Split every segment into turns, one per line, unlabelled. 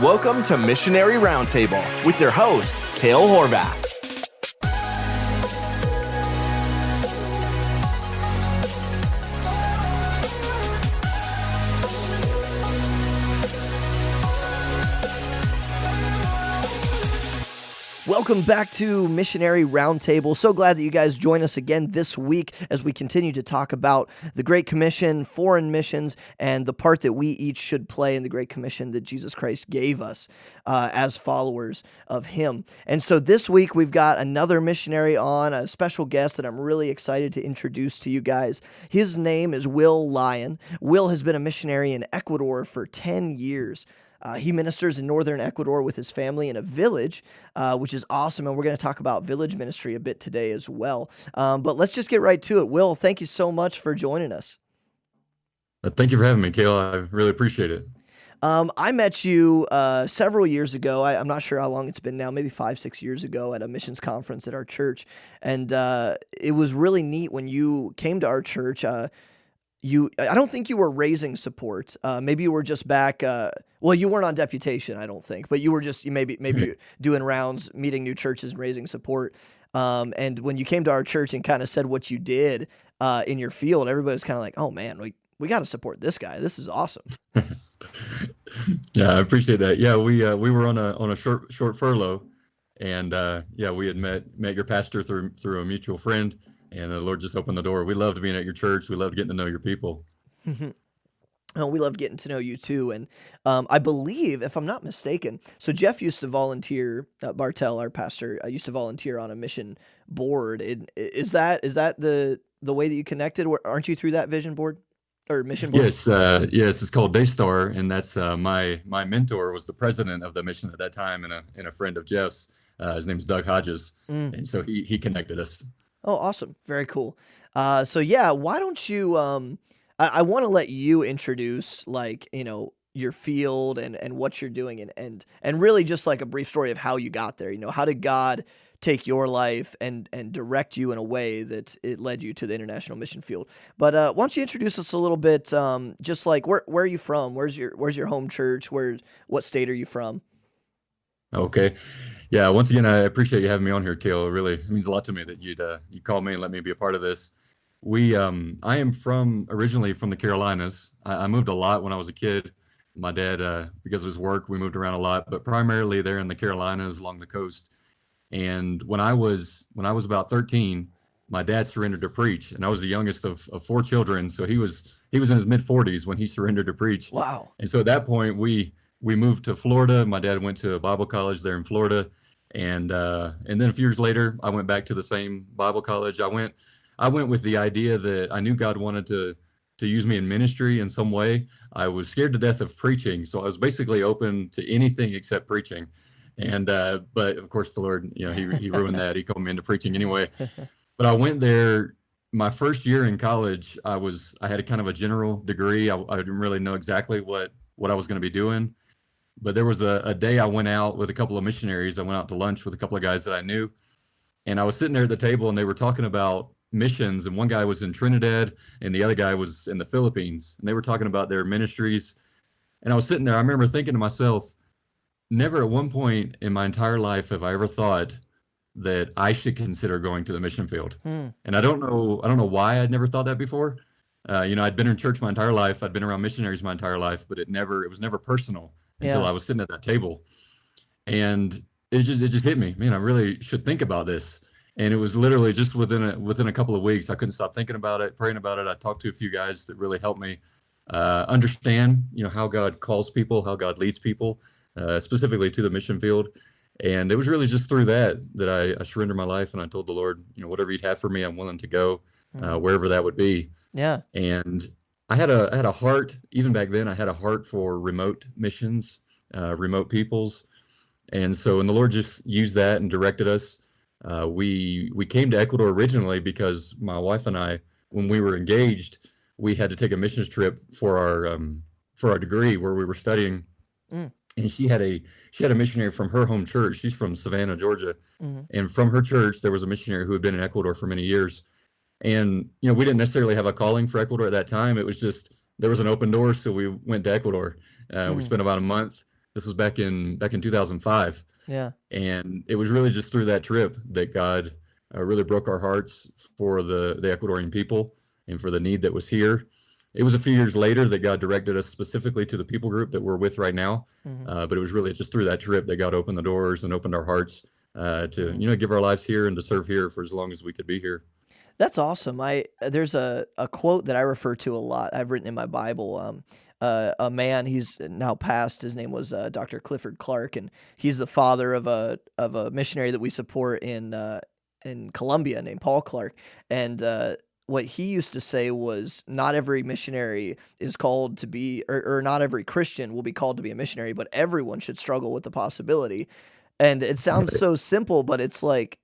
Welcome to Missionary Roundtable with your host, Kale Horvath.
Welcome back to Missionary Roundtable. So glad that you guys join us again this week as we continue to talk about the Great Commission, foreign missions, and the part that we each should play in the Great Commission that Jesus Christ gave us as followers of Him. And so this week we've got another missionary on, a special guest that I'm really excited to introduce to you guys. His name is Will Lyon. Will has been a missionary in Ecuador for 10 years. He ministers in Northern Ecuador with his family in a village, which is awesome, and we're going to talk about village ministry a bit today as well. But let's just get right to it. Will, thank you so much for joining us.
Thank you for having me, Kale. I really appreciate it.
I met you several years ago. I'm not sure how long it's been now, maybe 5-6 years ago at a missions conference at our church, and it was really neat when you came to our church. I don't think you were raising support. Maybe you were just back. Well, you weren't on Deputation, I don't think, but you were just maybe doing rounds, meeting new churches and raising support. And when you came to our church and kind of said what you did in your field, everybody was kind of like, "Oh man, we got to support this guy. This is awesome."
Yeah, I appreciate that. Yeah, we were on a short furlough, and we had met your pastor through a mutual friend. And the Lord just opened the door. We loved being at your church. We loved getting to know your people.
We loved getting to know you too. And I believe, if I'm not mistaken, so Jeff used to volunteer, Bartel, our pastor, used to volunteer on a mission board. Is that the way that you connected? Aren't you through that vision board or mission board?
Yes, it's called Daystar, and that's my mentor was the president of the mission at that time, and a friend of Jeff's. His name's Doug Hodges, and so he connected us.
Oh, awesome. Very cool. So yeah, why don't you, I want to let you introduce your field and what you're doing and really just like a brief story of how you got there. How did God take your life and direct you in a way that it led you to the international mission field? But why don't you introduce us a little bit, just like where are you from? Where's your home church? What state are you from?
Okay. Yeah, once again, I appreciate you having me on here, Kale. It really means a lot to me that you called me and let me be a part of this. I am originally from the Carolinas. I moved a lot when I was a kid. My dad, because of his work, we moved around a lot, but primarily there in the Carolinas along the coast. And when I was about 13, my dad surrendered to preach, and I was the youngest of 4 children. So he was in his mid-40s when he surrendered to preach.
Wow.
And so at that point, we moved to Florida. My dad went to a Bible college there in Florida. And then a few years later, I went back to the same Bible college. I went with the idea that I knew God wanted to use me in ministry in some way. I was scared to death of preaching, so I was basically open to anything except preaching. And but of course, the Lord, He ruined that. He called me into preaching anyway. But I went there. My first year in college, I had a kind of a general degree. I didn't really know exactly what I was going to be doing. But there was a day I went out with a couple of missionaries. I went out to lunch with a couple of guys that I knew. And I was sitting there at the table, and they were talking about missions. And one guy was in Trinidad, and the other guy was in the Philippines. And they were talking about their ministries. And I was sitting there. I remember thinking to myself, never at one point in my entire life have I ever thought that I should consider going to the mission field. And I don't know why I'd never thought that before. I'd been in church my entire life. I'd been around missionaries my entire life, but it was never personal. Until I was sitting at that table, and it just hit me, man, I really should think about this. And it was literally just within a couple of weeks, I couldn't stop thinking about it, praying about it. I talked to a few guys that really helped me understand, how God calls people, how God leads people, specifically to the mission field. And it was really just through that I surrendered my life, and I told the Lord, whatever He'd have for me, I'm willing to go wherever that would be.
Yeah.
And I had a heart, even back then, I had a heart for remote missions, remote peoples. And so, and the Lord just used that and directed us. We came to Ecuador originally because my wife and I, when we were engaged, we had to take a missions trip for our degree where we were studying. And she had a missionary from her home church. She's from Savannah, Georgia. And from her church, there was a missionary who had been in Ecuador for many years. And, we didn't necessarily have a calling for Ecuador at that time. It was just, there was an open door. So we went to Ecuador. We spent about a month This was back in 2005.
Yeah.
And it was really just through that trip that God really broke our hearts for the Ecuadorian people and for the need that was here. It was a few years later that God directed us specifically to the people group that we're with right now. But it was really just through that trip that God opened the doors and opened our hearts to give our lives here and to serve here for as long as we could be here.
That's awesome. There's a quote that I refer to a lot. I've written in my Bible. A man, he's now passed. His name was Dr. Clifford Clark, and he's the father of a missionary that we support in Colombia named Paul Clark. And what he used to say was, not every missionary is called to be, or not every Christian will be called to be a missionary, but everyone should struggle with the possibility. And it sounds so simple, but it's like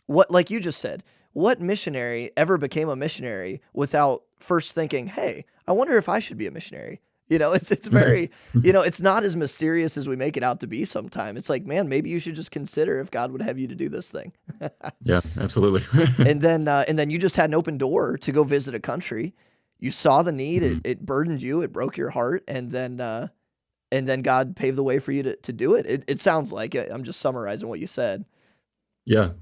you just said, what missionary ever became a missionary without first thinking, hey, I wonder if I should be a missionary? It's very, it's not as mysterious as we make it out to be sometimes. It's like, man, maybe you should just consider if God would have you to do this thing.
Yeah, absolutely.
And then you just had an open door to go visit a country. You saw the need, it burdened you, it broke your heart, and then God paved the way for you to do it. It sounds like it. I'm just summarizing what you said.
Yeah.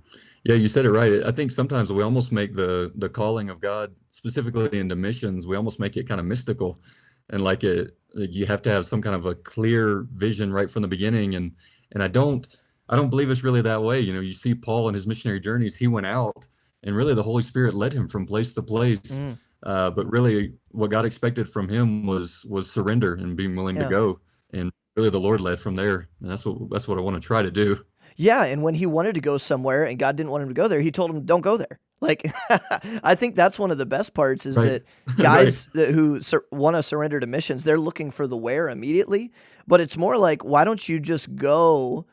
Yeah, you said it right. I think sometimes we almost make the calling of God specifically into missions, we almost make it kind of mystical, and like you have to have some kind of a clear vision right from the beginning. And I don't believe it's really that way. You see Paul in his missionary journeys, he went out and really the Holy Spirit led him from place to place. But really what God expected from him was surrender and being willing to go. And really the Lord led from there. And that's what I want to try to do.
Yeah, and when he wanted to go somewhere and God didn't want him to go there, he told him, don't go there. Like, I think that's one of the best parts is that guys who want to surrender to missions, they're looking for the where immediately. But it's more like, why don't you just go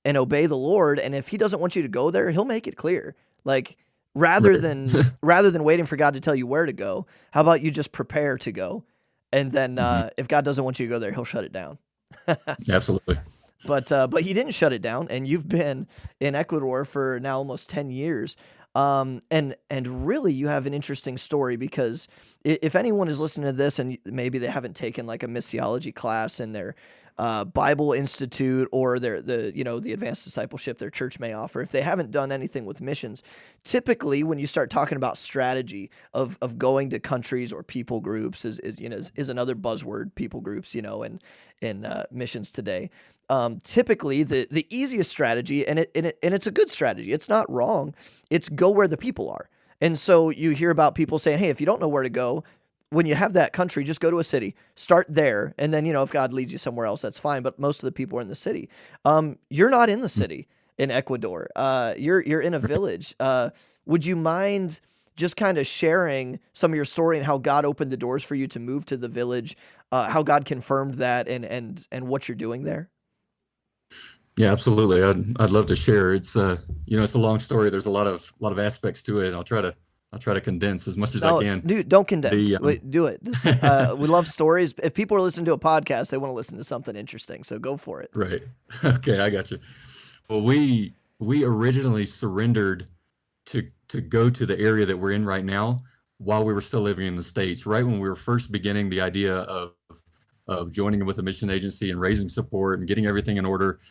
and obey the Lord? And if he doesn't want you to go there, he'll make it clear. Like, rather than waiting for God to tell you where to go, how about you just prepare to go? And then if God doesn't want you to go there, he'll shut it down.
Absolutely.
But he didn't shut it down, and you've been in Ecuador for now almost 10 years. And really you have an interesting story, because if anyone is listening to this and maybe they haven't taken like a missiology class in their Bible Institute or the advanced discipleship their church may offer, if they haven't done anything with missions, typically when you start talking about strategy of going to countries or people groups is another buzzword, people groups, in missions today. Typically the easiest strategy, and it's a good strategy, it's not wrong, it's go where the people are. And so you hear about people saying, hey, if you don't know where to go, when you have that country, just go to a city, start there. And then, if God leads you somewhere else, that's fine. But most of the people are in the city. You're not in the city in Ecuador. You're in a village. Would you mind just kind of sharing some of your story and how God opened the doors for you to move to the village, how God confirmed that and what you're doing there?
Yeah, absolutely. I'd love to share. It's it's a long story. There's a lot of aspects to it. I'll try to condense as much as I can.
Dude, don't condense. Wait, do it. We love stories. If people are listening to a podcast, they want to listen to something interesting. So go for it.
Right. Okay, I got you. Well, we originally surrendered to go to the area that we're in right now while we were still living in the States. Right when we were first beginning the idea of joining with a mission agency and raising support and getting everything in order,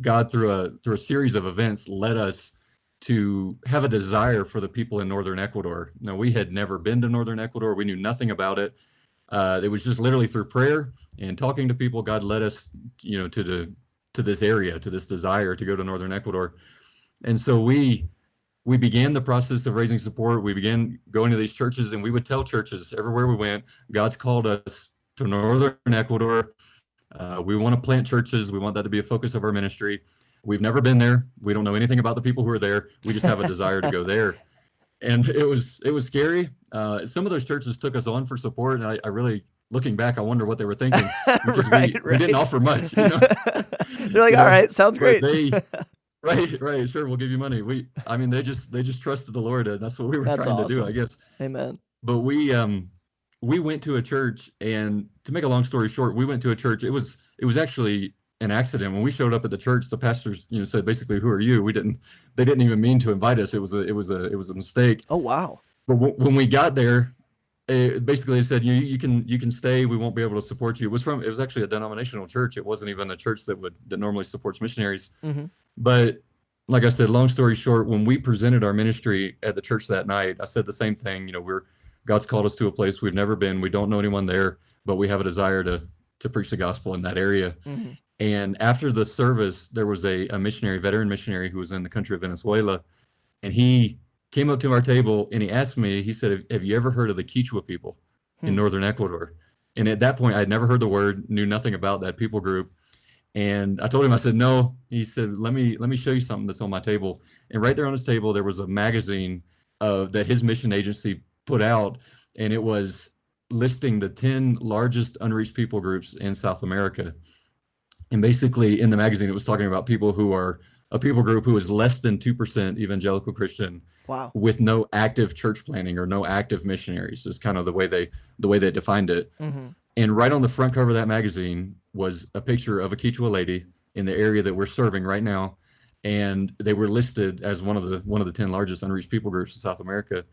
God through a series of events led us to have a desire for the people in Northern Ecuador. Now, we had never been to Northern Ecuador. We knew nothing about it. It was just literally through prayer and talking to people, God led us, to this area, to this desire to go to Northern Ecuador. And so we began the process of raising support. We began going to these churches, and we would tell churches everywhere we went, God's called us to Northern Ecuador. We want to plant churches. We want that to be a focus of our ministry. We've never been there. We don't know anything about the people who are there. We just have a desire to go there. And it was scary. Some of those churches took us on for support. And I really, looking back, I wonder what they were thinking. Because we didn't offer much.
They're like, all right, sounds great.
Right. Sure. We'll give you money. They just trusted the Lord. And that's what we were trying to do, I guess.
Amen.
But we went to a church, and to make a long story short, we went to a church. It was actually an accident. When we showed up at the church, the pastors, said basically, "Who are you?" They didn't even mean to invite us. It was a mistake.
Oh, wow.
But when we got there, basically they said you can stay. We won't be able to support you. It was actually a denominational church. It wasn't even a church that normally supports missionaries.
Mm-hmm.
But like I said, long story short, when we presented our ministry at the church that night, I said the same thing. God's called us to a place we've never been. We don't know anyone there, but we have a desire to preach the gospel in that area.
Mm-hmm.
And after the service, there was a veteran missionary who was in the country of Venezuela, and he came up to our table and he asked me, he said, have you ever heard of the Kichwa people in Northern Ecuador? And at that point, I'd never heard the word, knew nothing about that people group. And I told him, I said, no. He said, let me show you something that's on my table. And right there on his table, there was a magazine that his mission agency put out, and it was listing the 10 largest unreached people groups in South America. And basically in the magazine, it was talking about people who are a people group who is less than 2% evangelical Christian.
Wow.
With no active church planting or no active missionaries is kind of the way they defined it.
Mm-hmm.
And right on the front cover of that magazine was a picture of a Kichwa lady in the area that we're serving right now. And they were listed as one of the 10 largest unreached people groups in South America.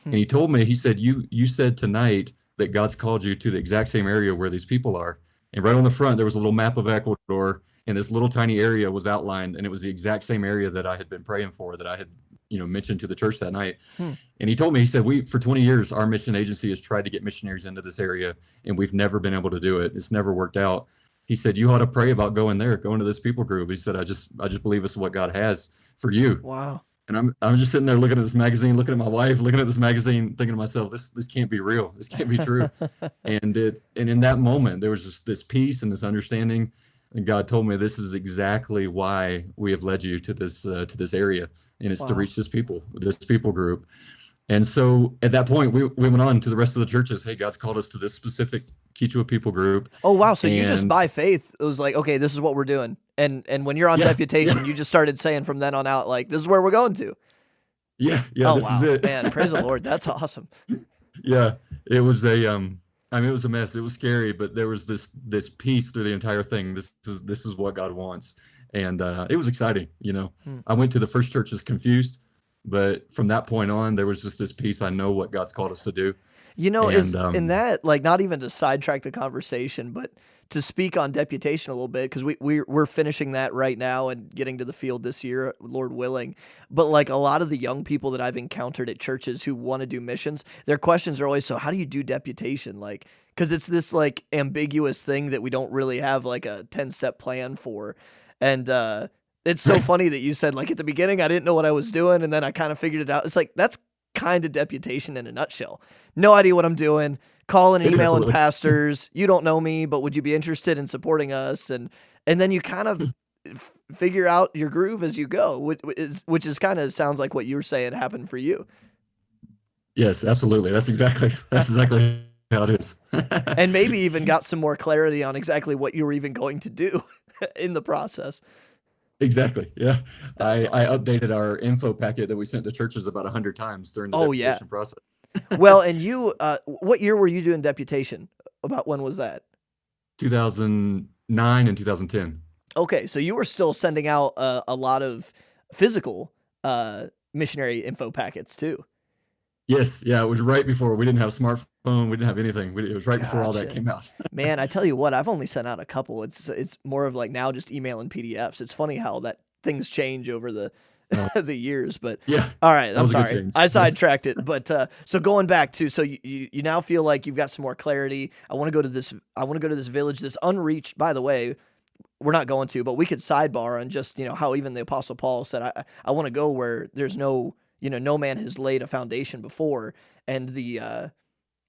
And he told me, he said, you said tonight that God's called you to the exact same area where these people are. And right on the front, there was a little map of Ecuador, and this little tiny area was outlined, and it was the exact same area that I had been praying for, that I had mentioned to the church that night. And he told me, he said, for 20 years, our mission agency has tried to get missionaries into this area, and we've never been able to do it. It's never worked out. He said, you ought to pray about going to this people group. He said, I just believe it's what God has for you.
Wow.
And I'm just sitting there looking at this magazine, looking at my wife, looking at this magazine, thinking to myself, this can't be real. This can't be true. And in that moment, there was just this peace and this understanding. And God told me, this is exactly why we have led you to this area, and it's to reach this people group. And so at that point, we went on to the rest of the churches. Hey, God's called us to this specific Kichwa people group.
Oh wow! So you just by faith, it was like, okay, this is what we're doing. And when you're on Deputation, you just started saying from then on out, like, this is where we're going to.
Yeah.
Oh,
this
wow.
is it.
Man, praise the Lord. That's awesome.
Yeah, it was it was a mess. It was scary, but there was this peace through the entire thing. This is what God wants, and it was exciting. I went to the first churches confused, but from that point on, there was just this peace. I know what God's called us to do.
Is in that, like, not even to sidetrack the conversation, but to speak on Deputation a little bit, because we're finishing that right now and getting to the field this year, Lord willing. But like a lot of the young people that I've encountered at churches who want to do missions, their questions are always, so how do you do Deputation? Like, because it's this like ambiguous thing that we don't really have like a 10-step plan for. And it's so funny that you said, like, at the beginning, I didn't know what I was doing, and then I kind of figured it out. It's like, that's kind of Deputation in a nutshell. No idea what I'm doing. Calling and emailing pastors. You don't know me, but would you be interested in supporting us? And then you kind of figure out your groove as you go, which is kind of sounds like what you were saying happened for you.
Yes, absolutely. That's exactly how it is.
And maybe even got some more clarity on exactly what you were even going to do in the process.
Exactly. Yeah.
That's
I
awesome.
updated our info packet that we sent to churches about 100 times during the deputation process.
Well, and you, what year were you doing Deputation? About when was that?
2009 and 2010.
Okay, so you were still sending out a lot of physical missionary info packets too.
Yes, yeah, it was right before. We didn't have a smartphone. We didn't have anything. It was right before all that came out.
Man, I tell you what, I've only sent out a couple. It's more of like now just emailing PDFs. It's funny how that things change over the the years, but
yeah.
All right, I'm sorry,
change.
I sidetracked it. But so going back to, so you now feel like you've got some more clarity. I want to go to this. I want to go to this village, this unreached. By the way, we're not going to, but we could sidebar on just how even the Apostle Paul said, I want to go where there's no no man has laid a foundation before, and the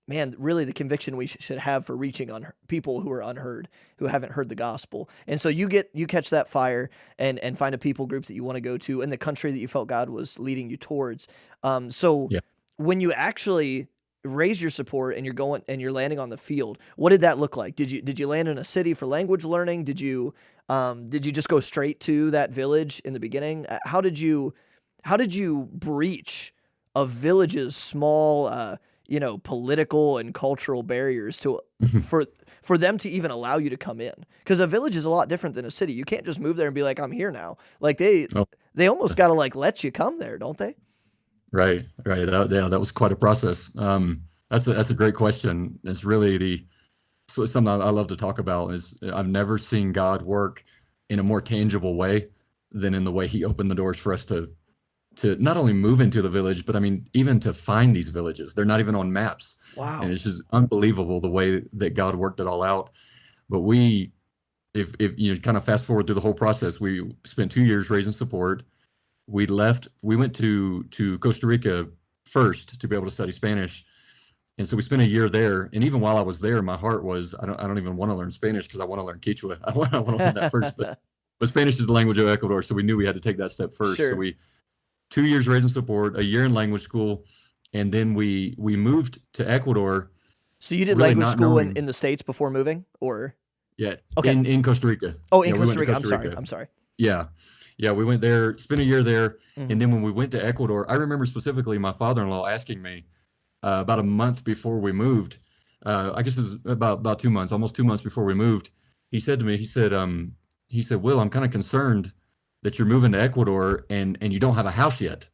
man, really the conviction we should have for reaching on people who are unheard, who haven't heard the gospel. And so you catch that fire and find a people group that you want to go to in the country that you felt God was leading you towards. When you actually raise your support and you're landing on the field, what did that look like? Did you land in a city for language learning? Did you just go straight to that village in the beginning? How did you breach a village's small political and cultural barriers to for them to even allow you to come in? Because a village is a lot different than a city. You can't just move there and be like, I'm here now. Like they almost got to like let you come there, don't they?
Right. That was quite a process. I That's a great question. It's really so it's something I love to talk about. Is I've never seen God work in a more tangible way than in the way He opened the doors for us to not only move into the village, but I mean, even to find these villages. They're not even on maps.
Wow.
And it's just unbelievable the way that God worked it all out. But if you kind of fast forward through the whole process, we spent 2 years raising support. We went to Costa Rica first to be able to study Spanish. And so we spent a year there. And even while I was there, my heart was, I don't even want to learn Spanish because I want to learn Kichwa. I want to learn that first. But Spanish is the language of Ecuador. So we knew we had to take that step first.
Sure.
So 2 years raising support, a year in language school, and then we moved to Ecuador.
So you did
really
language
not
school
knowing-
in the States before moving, or?
Yeah.
Okay.
In Costa Rica.
Oh, in
Yeah, we
Costa
went to
Rica. I'm sorry.
Yeah. Yeah, we went there, spent a year there.
Mhm.
And then when we went to Ecuador, I remember specifically my father-in-law asking me about a month before we moved, I guess it was about 2 months, almost 2 months before we moved. He said to me, he said, Will, I'm kind of concerned that you're moving to Ecuador and you don't have a house yet,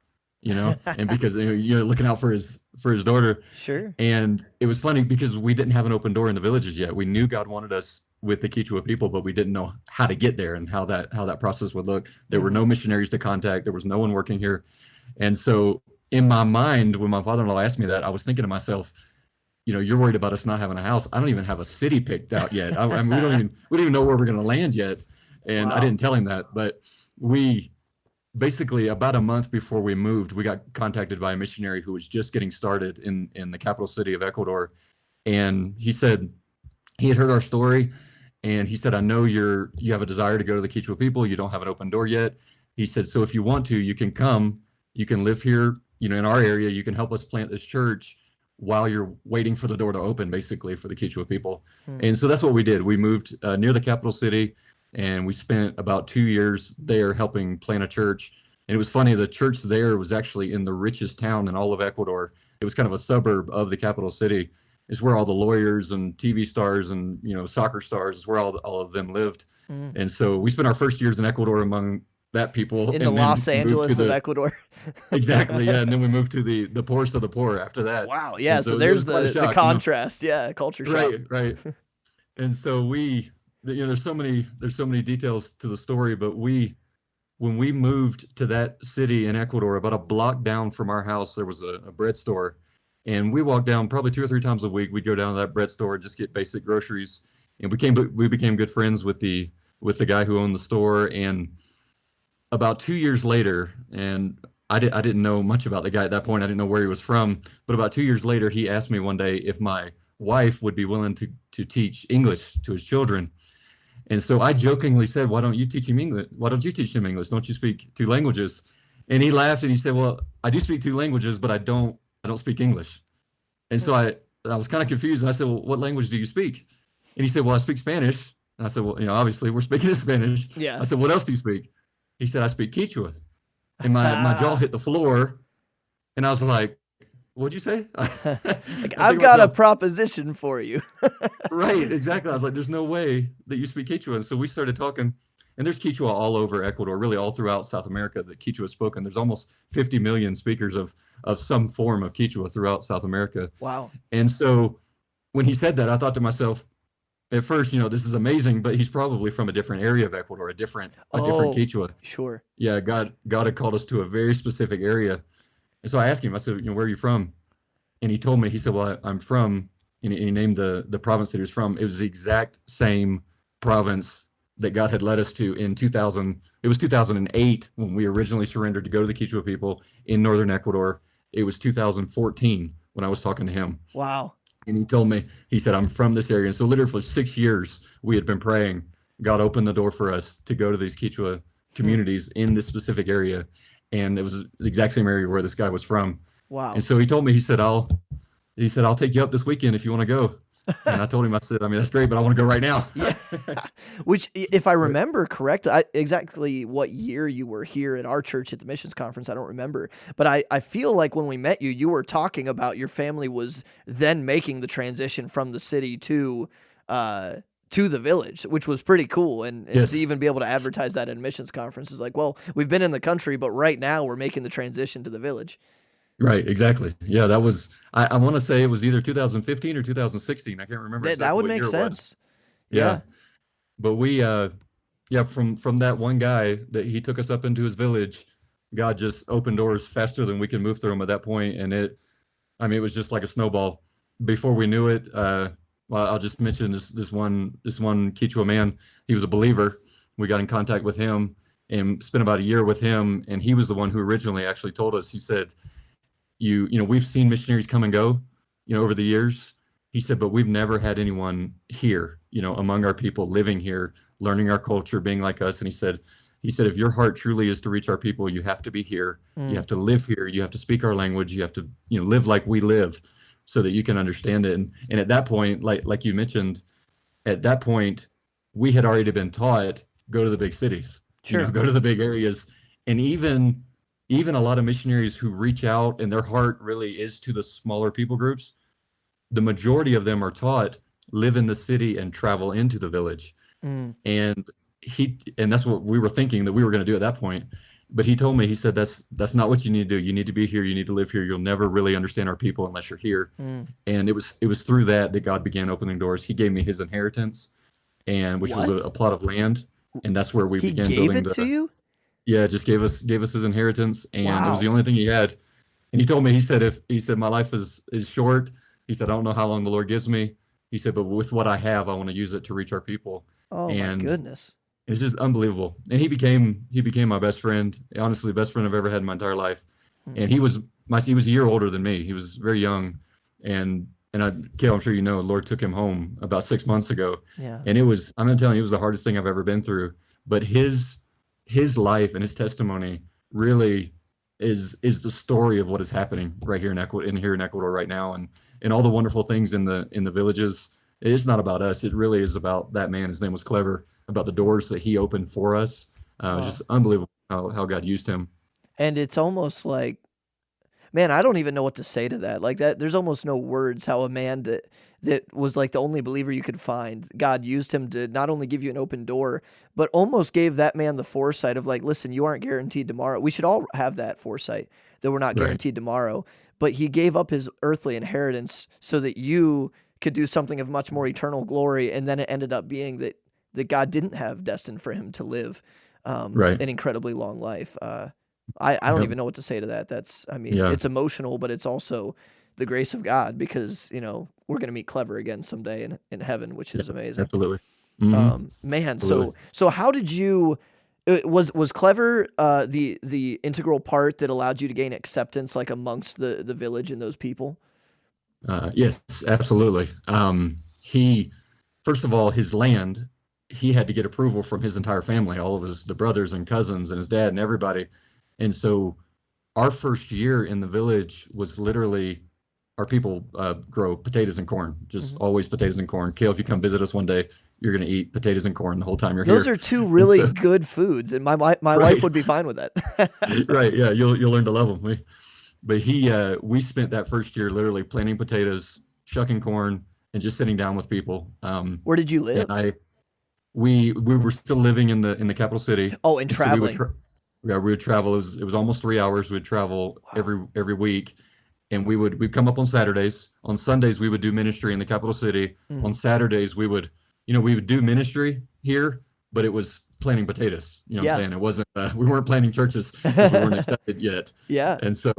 and because you're looking out for his daughter.
Sure.
And it was funny because we didn't have an open door in the villages yet. We knew God wanted us with the Kichwa people, but we didn't know how to get there and how that process would look. There were no missionaries to contact. There was no one working here. And so in my mind, when my father-in-law asked me that, I was thinking to myself, you're worried about us not having a house. I don't even have a city picked out yet. I mean, we don't even know where we're going to land yet. And
Wow.
I didn't tell him that, but we basically about a month before we moved, we got contacted by a missionary who was just getting started in the capital city of Ecuador. And he said he had heard our story, and he said, I know you have a desire to go to the Kichwa people. You don't have an open door yet. He said, so if you want to, you can come, you can live here, in our area, you can help us plant this church while you're waiting for the door to open, basically, for the Kichwa people. And so that's what we did. We moved near the capital city, and we spent about 2 years there helping plant a church. And it was funny, the church there was actually in the richest town in all of Ecuador. It was kind of a suburb of the capital city. It's where all the lawyers and TV stars and soccer stars, is where all of them lived. And so we spent our first years in Ecuador among that people.
In the Los Angeles of Ecuador.
Exactly, yeah. And then we moved to the poorest of the poor after that.
Wow, yeah.
And
So
it
there's
was quite a
the
shock,
contrast. Yeah, culture shock.
Right. And so there's so many details to the story, but when we moved to that city in Ecuador, about a block down from our house, there was a bread store. And we walked down probably 2 or 3 times a week. We'd go down to that bread store and just get basic groceries. And we became good friends with the guy who owned the store. And about 2 years later, and I didn't know much about the guy at that point. I didn't know where he was from. But about 2 years later, he asked me one day if my wife would be willing to teach English to his children. And so I jokingly said, why don't you teach him English? Why don't you teach him English? Don't you speak 2 languages? And he laughed and he said, well, I do speak 2 languages, but I don't speak English. And so I was kind of confused. And I said, well, what language do you speak? And he said, well, I speak Spanish. And I said, well, obviously we're speaking in Spanish.
Yeah.
I said, what else do you speak? He said, I speak Kichwa. And my jaw hit the floor. And I was like, what'd you say?
I've got a proposition for you.
Right, exactly. I was like, there's no way that you speak Kichwa. And so we started talking. And there's Kichwa all over Ecuador, really all throughout South America that Kichwa is spoken. There's almost 50 million speakers of some form of Kichwa throughout South America.
Wow.
And so when he said that, I thought to myself, at first, this is amazing, but he's probably from a different area of Ecuador, a different Kichwa.
Sure.
Yeah, God had called us to a very specific area. And so I asked him, I said, where are you from? And he told me, he said, well, I'm from, and he named the province that he was from. It was the exact same province that God had led us to in 2000. It was 2008 when we originally surrendered to go to the Kichwa people in Northern Ecuador. It was 2014 when I was talking to him.
Wow.
And he told me, he said, I'm from this area. And so literally for 6 years, we had been praying. God opened the door for us to go to these Kichwa communities in this specific area. And it was the exact same area where this guy was from.
Wow.
And so he told me, he said, I'll take you up this weekend if you want to go. And I told him, I said, that's great, but I want to go right now.
Yeah. Which, if I remember correct, exactly what year you were here at our church at the missions conference, I don't remember. But I feel like when we met you, you were talking about your family was then making the transition from the city to the village, which was pretty cool. And
Yes.
to even be able to advertise that at a missions conference is like, well, we've been in the country, but right now we're making the transition to the village.
Right, exactly. Yeah, that was I want to say it was either 2015 or 2016. I can't remember
That
exactly
would
what
make
year it was.
sense.
Yeah,
Yeah.
but we yeah, from that one guy that he took us up into his village, God just opened doors faster than we could move through them at that point, and I mean, it was just like a snowball. Before we knew it, well, I'll just mention this one Kichwa man. He was a believer. We got in contact with him and spent about a year with him, and he was the one who originally actually told us. He said, you know, we've seen missionaries come and go, you know, over the years. He said, but we've never had anyone here, you know, among our people living here, learning our culture, being like us. And he said, if your heart truly is to reach our people, you have to be here. You
Mm.
have to live here. You have to speak our language. You have to, you know, live like we live so that you can understand it. And at that point, like you mentioned, at that point, we had already been taught, go to the big cities, you know,
Sure.
go to the big areas. And even a lot of missionaries who reach out and their heart really is to the smaller people groups, the majority of them are taught, live in the city and travel into the village.
Mm.
And and that's what we were thinking that we were going to do at that point. But he told me, he said, that's not what you need to do. You need to be here. You need to live here. You'll never really understand our people unless you're here.
Mm.
And it was through that God began opening doors. He gave me his inheritance, and which was
What?
a plot of land, and that's where we
He
began
gave
building
it to
the.
you?
Yeah, just gave us his inheritance, and it was the
Wow.
only thing he had. And he told me, he said my life is short. He said I don't know how long the Lord gives me. He said, but with what I have, I want to use it to reach our people.
Oh my
And
goodness.
it's just unbelievable. And he became my best friend. Honestly, the best friend I've ever had in my entire life.
Mm.
And he was a year older than me. He was very young. Kale, I'm sure you know, the Lord took him home about 6 months ago.
Yeah.
And I'm not telling you, it was the hardest thing I've ever been through. But his life and his testimony really is the story of what is happening right here in Ecuador right now, and all the wonderful things in the villages. It's not about us. It really is about that man. His name was Clever, about the doors that he opened for us. It's
Wow.
just unbelievable how God used him.
And it's almost like, man, I don't even know what to say to that. Like that, there's almost no words how a man that was like the only believer you could find, God used him to not only give you an open door, but almost gave that man the foresight of like, listen, you aren't guaranteed tomorrow. We should all have that foresight that we're not
Right.
guaranteed tomorrow. But he gave up his earthly inheritance so that you could do something of much more eternal glory. And then it ended up being that God didn't have destined for him to live
Right.
an incredibly long life. I don't
Yep.
even know what to say to that. I mean,
Yeah.
it's emotional, but it's also the grace of God because, we're going to meet Clever again someday in heaven, which
Yeah.
is amazing.
Absolutely. Hmm.
Man,
Absolutely.
so how did you was Clever the integral part that allowed you to gain acceptance like amongst the village and those people?
Yes, absolutely. He, first of all, his land, he had to get approval from his entire family, all of the brothers and cousins and his dad and everybody. And so our first year in the village was literally our people grow potatoes and corn, just
Mhm.
always potatoes and corn. Kale, if you come visit us one day, you're going to eat potatoes and corn the whole time you're
Those
here.
are two
And
really
so,
good foods, and my wife
right,
would be fine with that.
right, yeah, you'll learn to love them. But we spent that first year literally planting potatoes, shucking corn, and just sitting down with people.
Where did you
And
live?
we were still living in the capital city,
Oh, and
and so
traveling.
yeah, we would travel. It was almost 3 hours. We'd travel
Wow.
every week, and we'd come up on Saturdays. On Sundays, we would do ministry in the capital city.
Mm.
On Saturdays, we would do ministry here, but it was planting potatoes. You know what I'm
Yeah.
saying? It wasn't. We weren't planting churches because we weren't accepted yet.
Yeah,
And so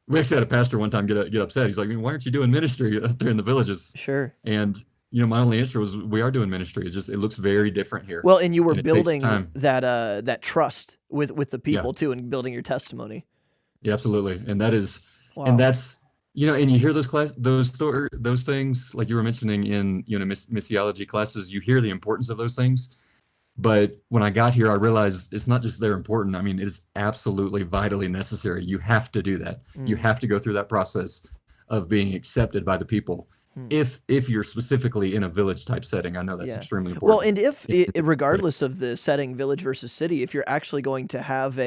we actually had a pastor one time get upset. He's like, "Why aren't you doing ministry up there in the villages?"
sure.
And my only answer was, "We are doing ministry. It looks very different here,
Well, and you were
and it takes
building
time."
that trust with the
Yeah,
people too, and building your testimony.
yeah, absolutely. And
Wow.
that's and you hear those things like you were mentioning in missiology classes. You hear the importance of those things. But when I got here, I realized it's not just they're important. I mean, it's absolutely vitally necessary. You have to do that. You
Mm,
have to go through that process of being accepted by the people.
mm.
If you're specifically in a village type setting, I know that's
Yeah.
extremely
Well,
important.
and if
in- in setting.
regardless of the setting, village versus city, if you're actually going to have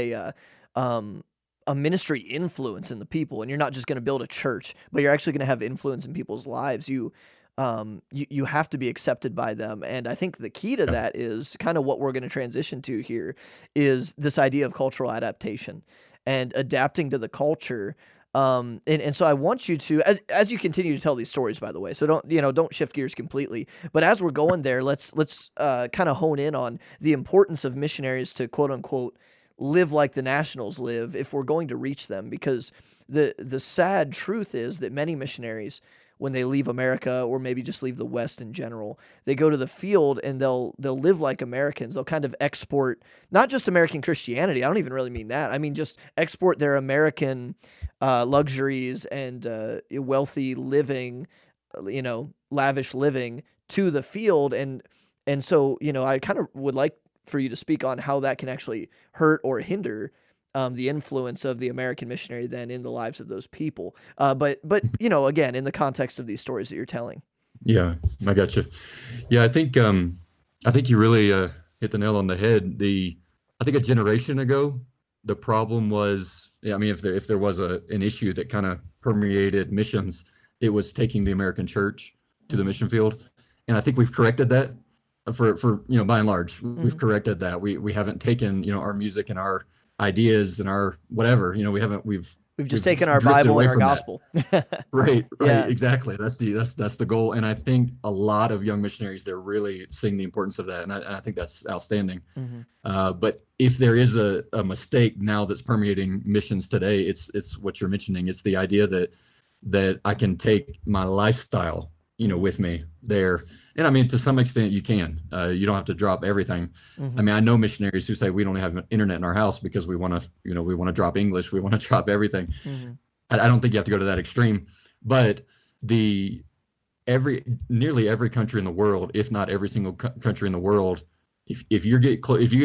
um, a ministry influence in the people, and you're not just going to build a church, but you're actually going to have influence in people's lives, you have to be accepted by them. And I think the key to
Yeah,
that is kind of what we're going to transition to here is this idea of cultural adaptation and adapting to the culture. And so I want you to, as you continue to tell these stories, by the way, so don't shift gears completely. But as we're going there, let's kind of hone in on the importance of missionaries to quote unquote live like the nationals live if we're going to reach them, because the sad truth is that many missionaries, when they leave America or maybe just leave the West in general, they go to the field and they'll live like Americans. They'll kind of export not just American Christianity. I don't even really mean that. I mean just export their American luxuries and wealthy living, lavish living to the field. And so, I kind of would like for you to speak on how that can actually hurt or hinder the influence of the American missionary then in the lives of those people. But again, in the context of these stories that you're telling.
Yeah, I got you. Yeah, I think you really hit the nail on the head. I think a generation ago, the problem was, if there was an issue that kind of permeated missions, it was taking the American church to the mission field. And I think we've corrected that for by and large, we've corrected that. We haven't taken, our music and our ideas and our whatever, we've
just taken our Bible and our gospel.
Right,
Yeah.
exactly. That's the goal. And I think a lot of young missionaries, they're really seeing the importance of that. And I think that's outstanding. But if there is a mistake now that's permeating missions today, it's what you're mentioning. It's the idea that I can take my lifestyle, with me there. And to some extent you can, you don't have to drop everything. I know missionaries who say we don't have internet in our house because we want to drop English. We want to drop everything. I don't think you have to go to that extreme, but nearly every country in the world, if not every single country in the world, if you get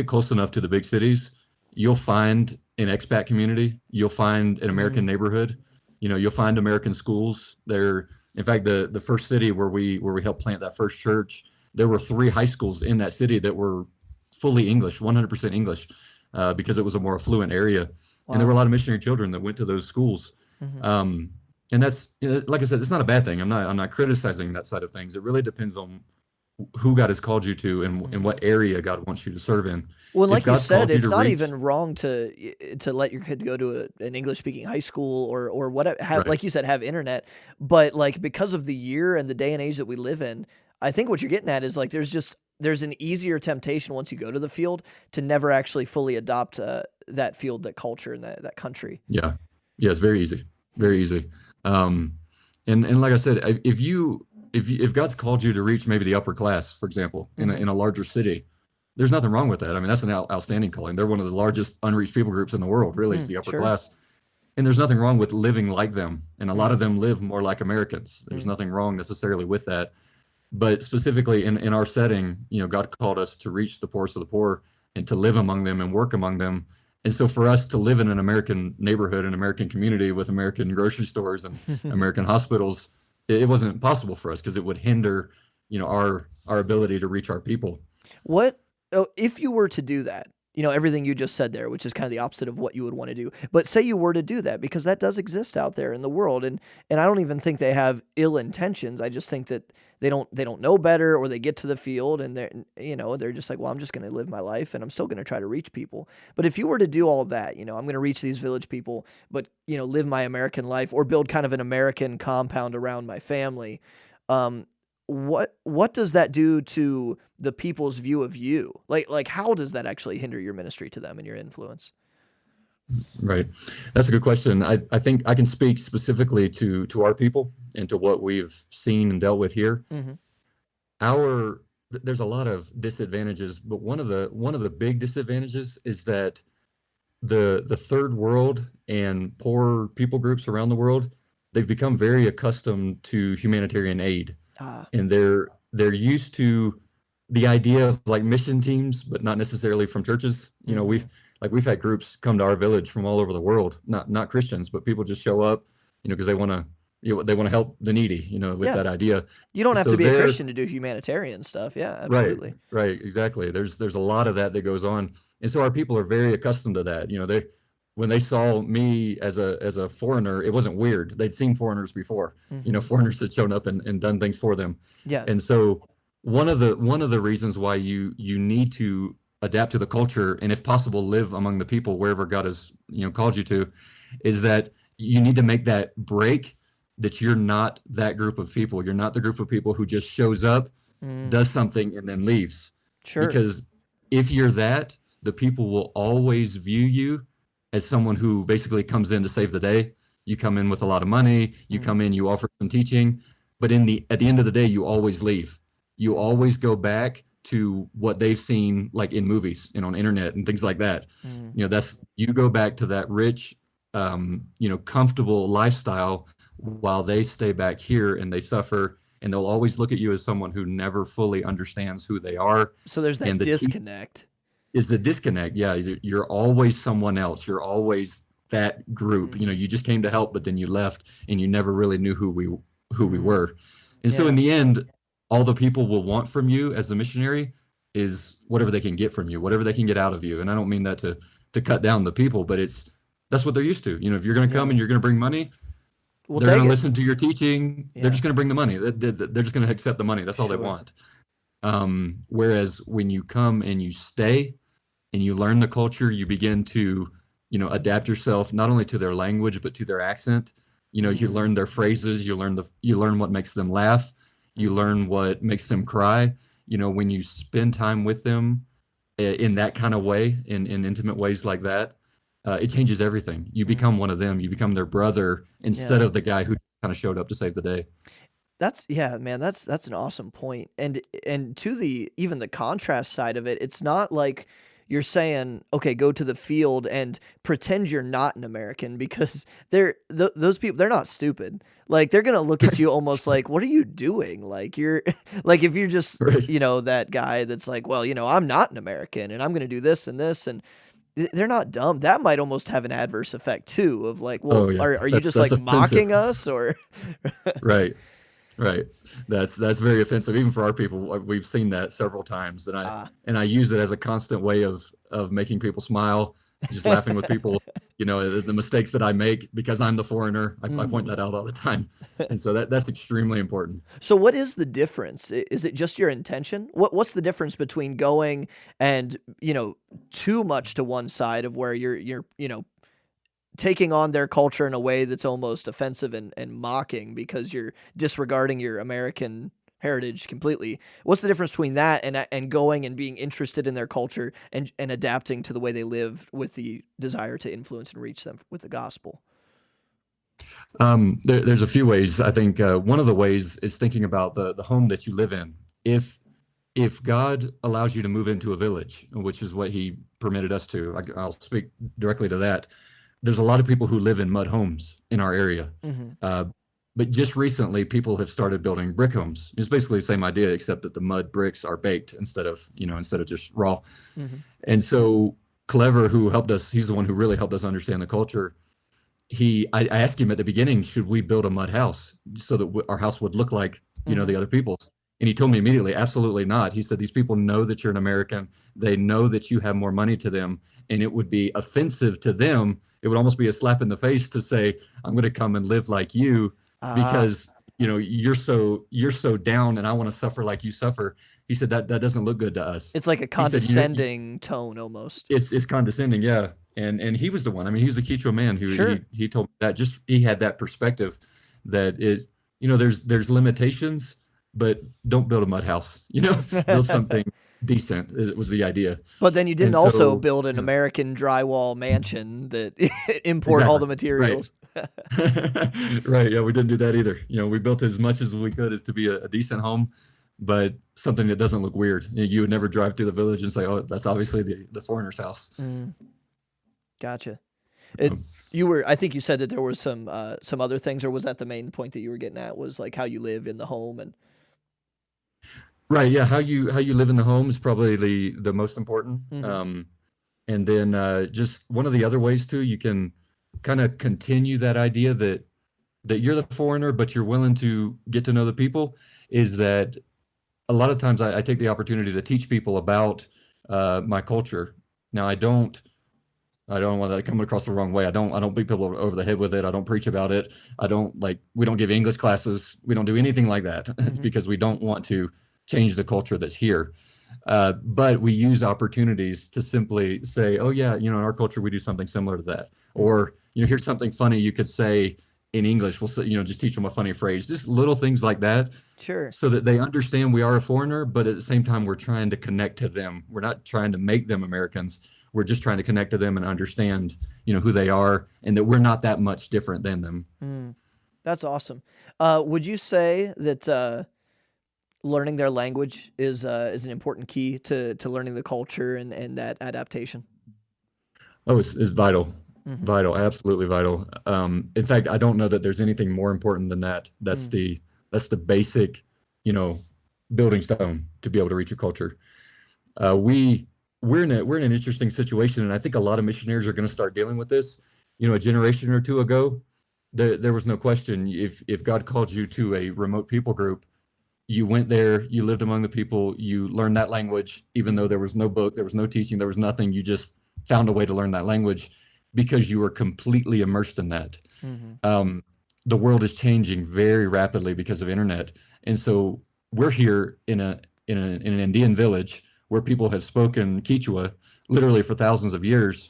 close enough to the big cities, you'll find an expat community. You'll find an American neighborhood. You'll find American schools there. In fact, the first city where we helped plant that first church, there were 3 high schools in that city that were fully English, 100% English, because it was a more affluent area. Wow. And there were a lot of missionary children that went to those schools. And that's, like I said, it's not a bad thing. I'm not criticizing that side of things. It really depends on who God has called you to and what area God wants you to serve in.
Well, like you said, it's not even wrong to let your kid go to an English-speaking high school or whatever. Right. Like you said, have internet. But because of the year and the day and age that we live in, I think what you're getting at is there's an easier temptation once you go to the field to never actually fully adopt that field, that culture, and that country.
Yeah, it's very easy, very easy. And like I said, if God's called you to reach maybe the upper class, for example, in a larger city, there's nothing wrong with that. That's an outstanding calling. They're one of the largest unreached people groups in the world, really, is the upper class. And there's nothing wrong with living like them. And a lot of them live more like Americans. There's nothing wrong necessarily with that. But specifically in our setting, God called us to reach the poorest of the poor and to live among them and work among them. And so for us to live in an American neighborhood, an American community with American grocery stores and American hospitals, it wasn't possible for us because it would hinder, our ability to reach our people.
If you were to do that, everything you just said there, which is kind of the opposite of what you would want to do, but say you were to do that, because that does exist out there in the world. And I don't even think they have ill intentions. I just think that they don't know better, or they get to the field and they're just like, well, I'm just going to live my life and I'm still going to try to reach people. But if you were to do all that, I'm going to reach these village people, but, live my American life or build kind of an American compound around my family, what does that do to the people's view of you? Like how does that actually hinder your ministry to them and your influence?
Right. That's a good question. I think I can speak specifically to our people and to what we've seen and dealt with here. There's a lot of disadvantages, but one of the big disadvantages is that the third world and poor people groups around the world, they've become very accustomed to humanitarian aid. And they're used to the idea of mission teams, but not necessarily from churches. We've had groups come to our village from all over the world, not Christians, but people just show up, because they want to help the needy, with that idea. You don't
have to be a Christian to do humanitarian stuff. Yeah, absolutely.
Right, exactly. There's a lot of that goes on. And so our people are very accustomed to that. When they saw me as a foreigner, it wasn't weird. They'd seen foreigners before. Foreigners had shown up and done things for them. Yeah. And so one of the reasons why you need to adapt to the culture and, if possible, live among the people wherever God has called you to, is that you need to make that break that you're not that group of people. You're not the group of people who just shows up, does something, and then leaves.
Sure.
Because if you're that, the people will always view you as someone who basically comes in to save the day. You come in with a lot of money, you come in, you offer some teaching, but at the end of the day, you always leave. You always go back to what they've seen, like in movies and on internet and things like that. You go back to that rich, comfortable lifestyle while they stay back here and they suffer, and they'll always look at you as someone who never fully understands who they are.
So there's that disconnect.
Is the disconnect. Yeah. You're always someone else. You're always that group. You just came to help, but then you left and you never really knew who we were. And so in the end, all the people will want from you as a missionary is whatever they can get from you, whatever they can get out of you. And I don't mean that to cut down the people, but that's what they're used to. If you're going to come and you're going to bring money, they're going to listen to your teaching. They're just going to bring the money. They're just going to accept the money. That's all they want. Whereas when you come and you stay and you learn the culture, you begin to, adapt yourself not only to their language, but to their accent. You learn their phrases, you learn what makes them laugh. You learn what makes them cry. When you spend time with them in that kind of way, in intimate ways like that, it changes everything. You become one of them. You become their brother instead of the guy who kind of showed up to save the day.
That's an awesome point. And to even the contrast side of it, it's not like you're saying, okay, go to the field and pretend you're not an American, because those people, they're not stupid. Like, they're going to look at you almost like, what are you doing? Like, you're like, if you're just, that guy that's like, well, I'm not an American and I'm going to do this and this, and they're not dumb. That might almost have an adverse effect too, of like, well, are you just like offensive. Mocking us or?
Right. That's very offensive, even for our people. We've seen that several times, and I use it as a constant way of making people smile, just laughing with people. The mistakes that I make because I'm the foreigner. I point that out all the time, and so that's extremely important.
So, what is the difference? Is it just your intention? What's the difference between going and too much to one side of where you're taking on their culture in a way that's almost offensive and mocking because you're disregarding your American heritage completely? What's the difference between that and going and being interested in their culture and adapting to the way they live with the desire to influence and reach them with the gospel?
There's a few ways. I think one of the ways is thinking about the home that you live in. If God allows you to move into a village, which is what he permitted us to, I'll speak directly to that. There's a lot of people who live in mud homes in our area. But just recently, people have started building brick homes. It's basically the same idea, except that the mud bricks are baked instead of just raw. And so Clever, who helped us, he's the one who really helped us understand the culture. I asked him at the beginning, should we build a mud house so that our house would look like, the other people's? And he told me immediately, absolutely not. He said, these people know that you're an American. They know that you have more money to them, and it would be offensive to them. It would almost be a slap in the face to say, I'm going to come and live like you because, you're so down and I want to suffer like you suffer. He said that doesn't look good to us.
It's like a condescending tone almost.
It's condescending. Yeah. And he was the one. I mean, he was a Kichwa man who he told me that he had that perspective that there's limitations, but don't build a mud house, build something decent was the idea.
But then you didn't also build an American drywall mansion that import all the materials.
Right. Yeah, we didn't do that either. We built as much as we could as to be a decent home, but something that doesn't look weird. You would never drive through the village and say, oh, that's obviously the foreigner's house.
Gotcha. I think you said that there was some other things, or was that the main point that you were getting at, was like how you live in the home? And
right. Yeah. How you live in the home is probably the most important. And then just one of the other ways too, you can kind of continue that idea that you're the foreigner, but you're willing to get to know the people, is that a lot of times I take the opportunity to teach people about my culture. Now, I don't want that coming across the wrong way. I don't beat people over the head with it. I don't preach about it. We don't give English classes. We don't do anything like that. It's because we don't want to change the culture that's here. But we use opportunities to simply say, oh yeah, in our culture, we do something similar to that. Or, here's something funny you could say in English. We'll say, just teach them a funny phrase, just little things like that,
Sure.
so that they understand we are a foreigner, but at the same time, we're trying to connect to them. We're not trying to make them Americans. We're just trying to connect to them and understand, who they are, and that we're not that much different than them.
That's awesome. Would you say that learning their language is an important key to learning the culture and that adaptation?
Oh, it's vital.
Mm-hmm.
Vital, absolutely vital. In fact, I don't know that there's anything more important than that. That's the basic, building stone to be able to reach a culture. We're in an interesting situation, and I think a lot of missionaries are going to start dealing with this. A generation or two ago, there was no question. If God called you to a remote people group, you went there, you lived among the people, you learned that language, even though there was no book, there was no teaching, there was nothing. You just found a way to learn that language because you were completely immersed in that. The world is changing very rapidly because of internet, and so we're here in an Indian village where people have spoken Kichwa literally for thousands of years.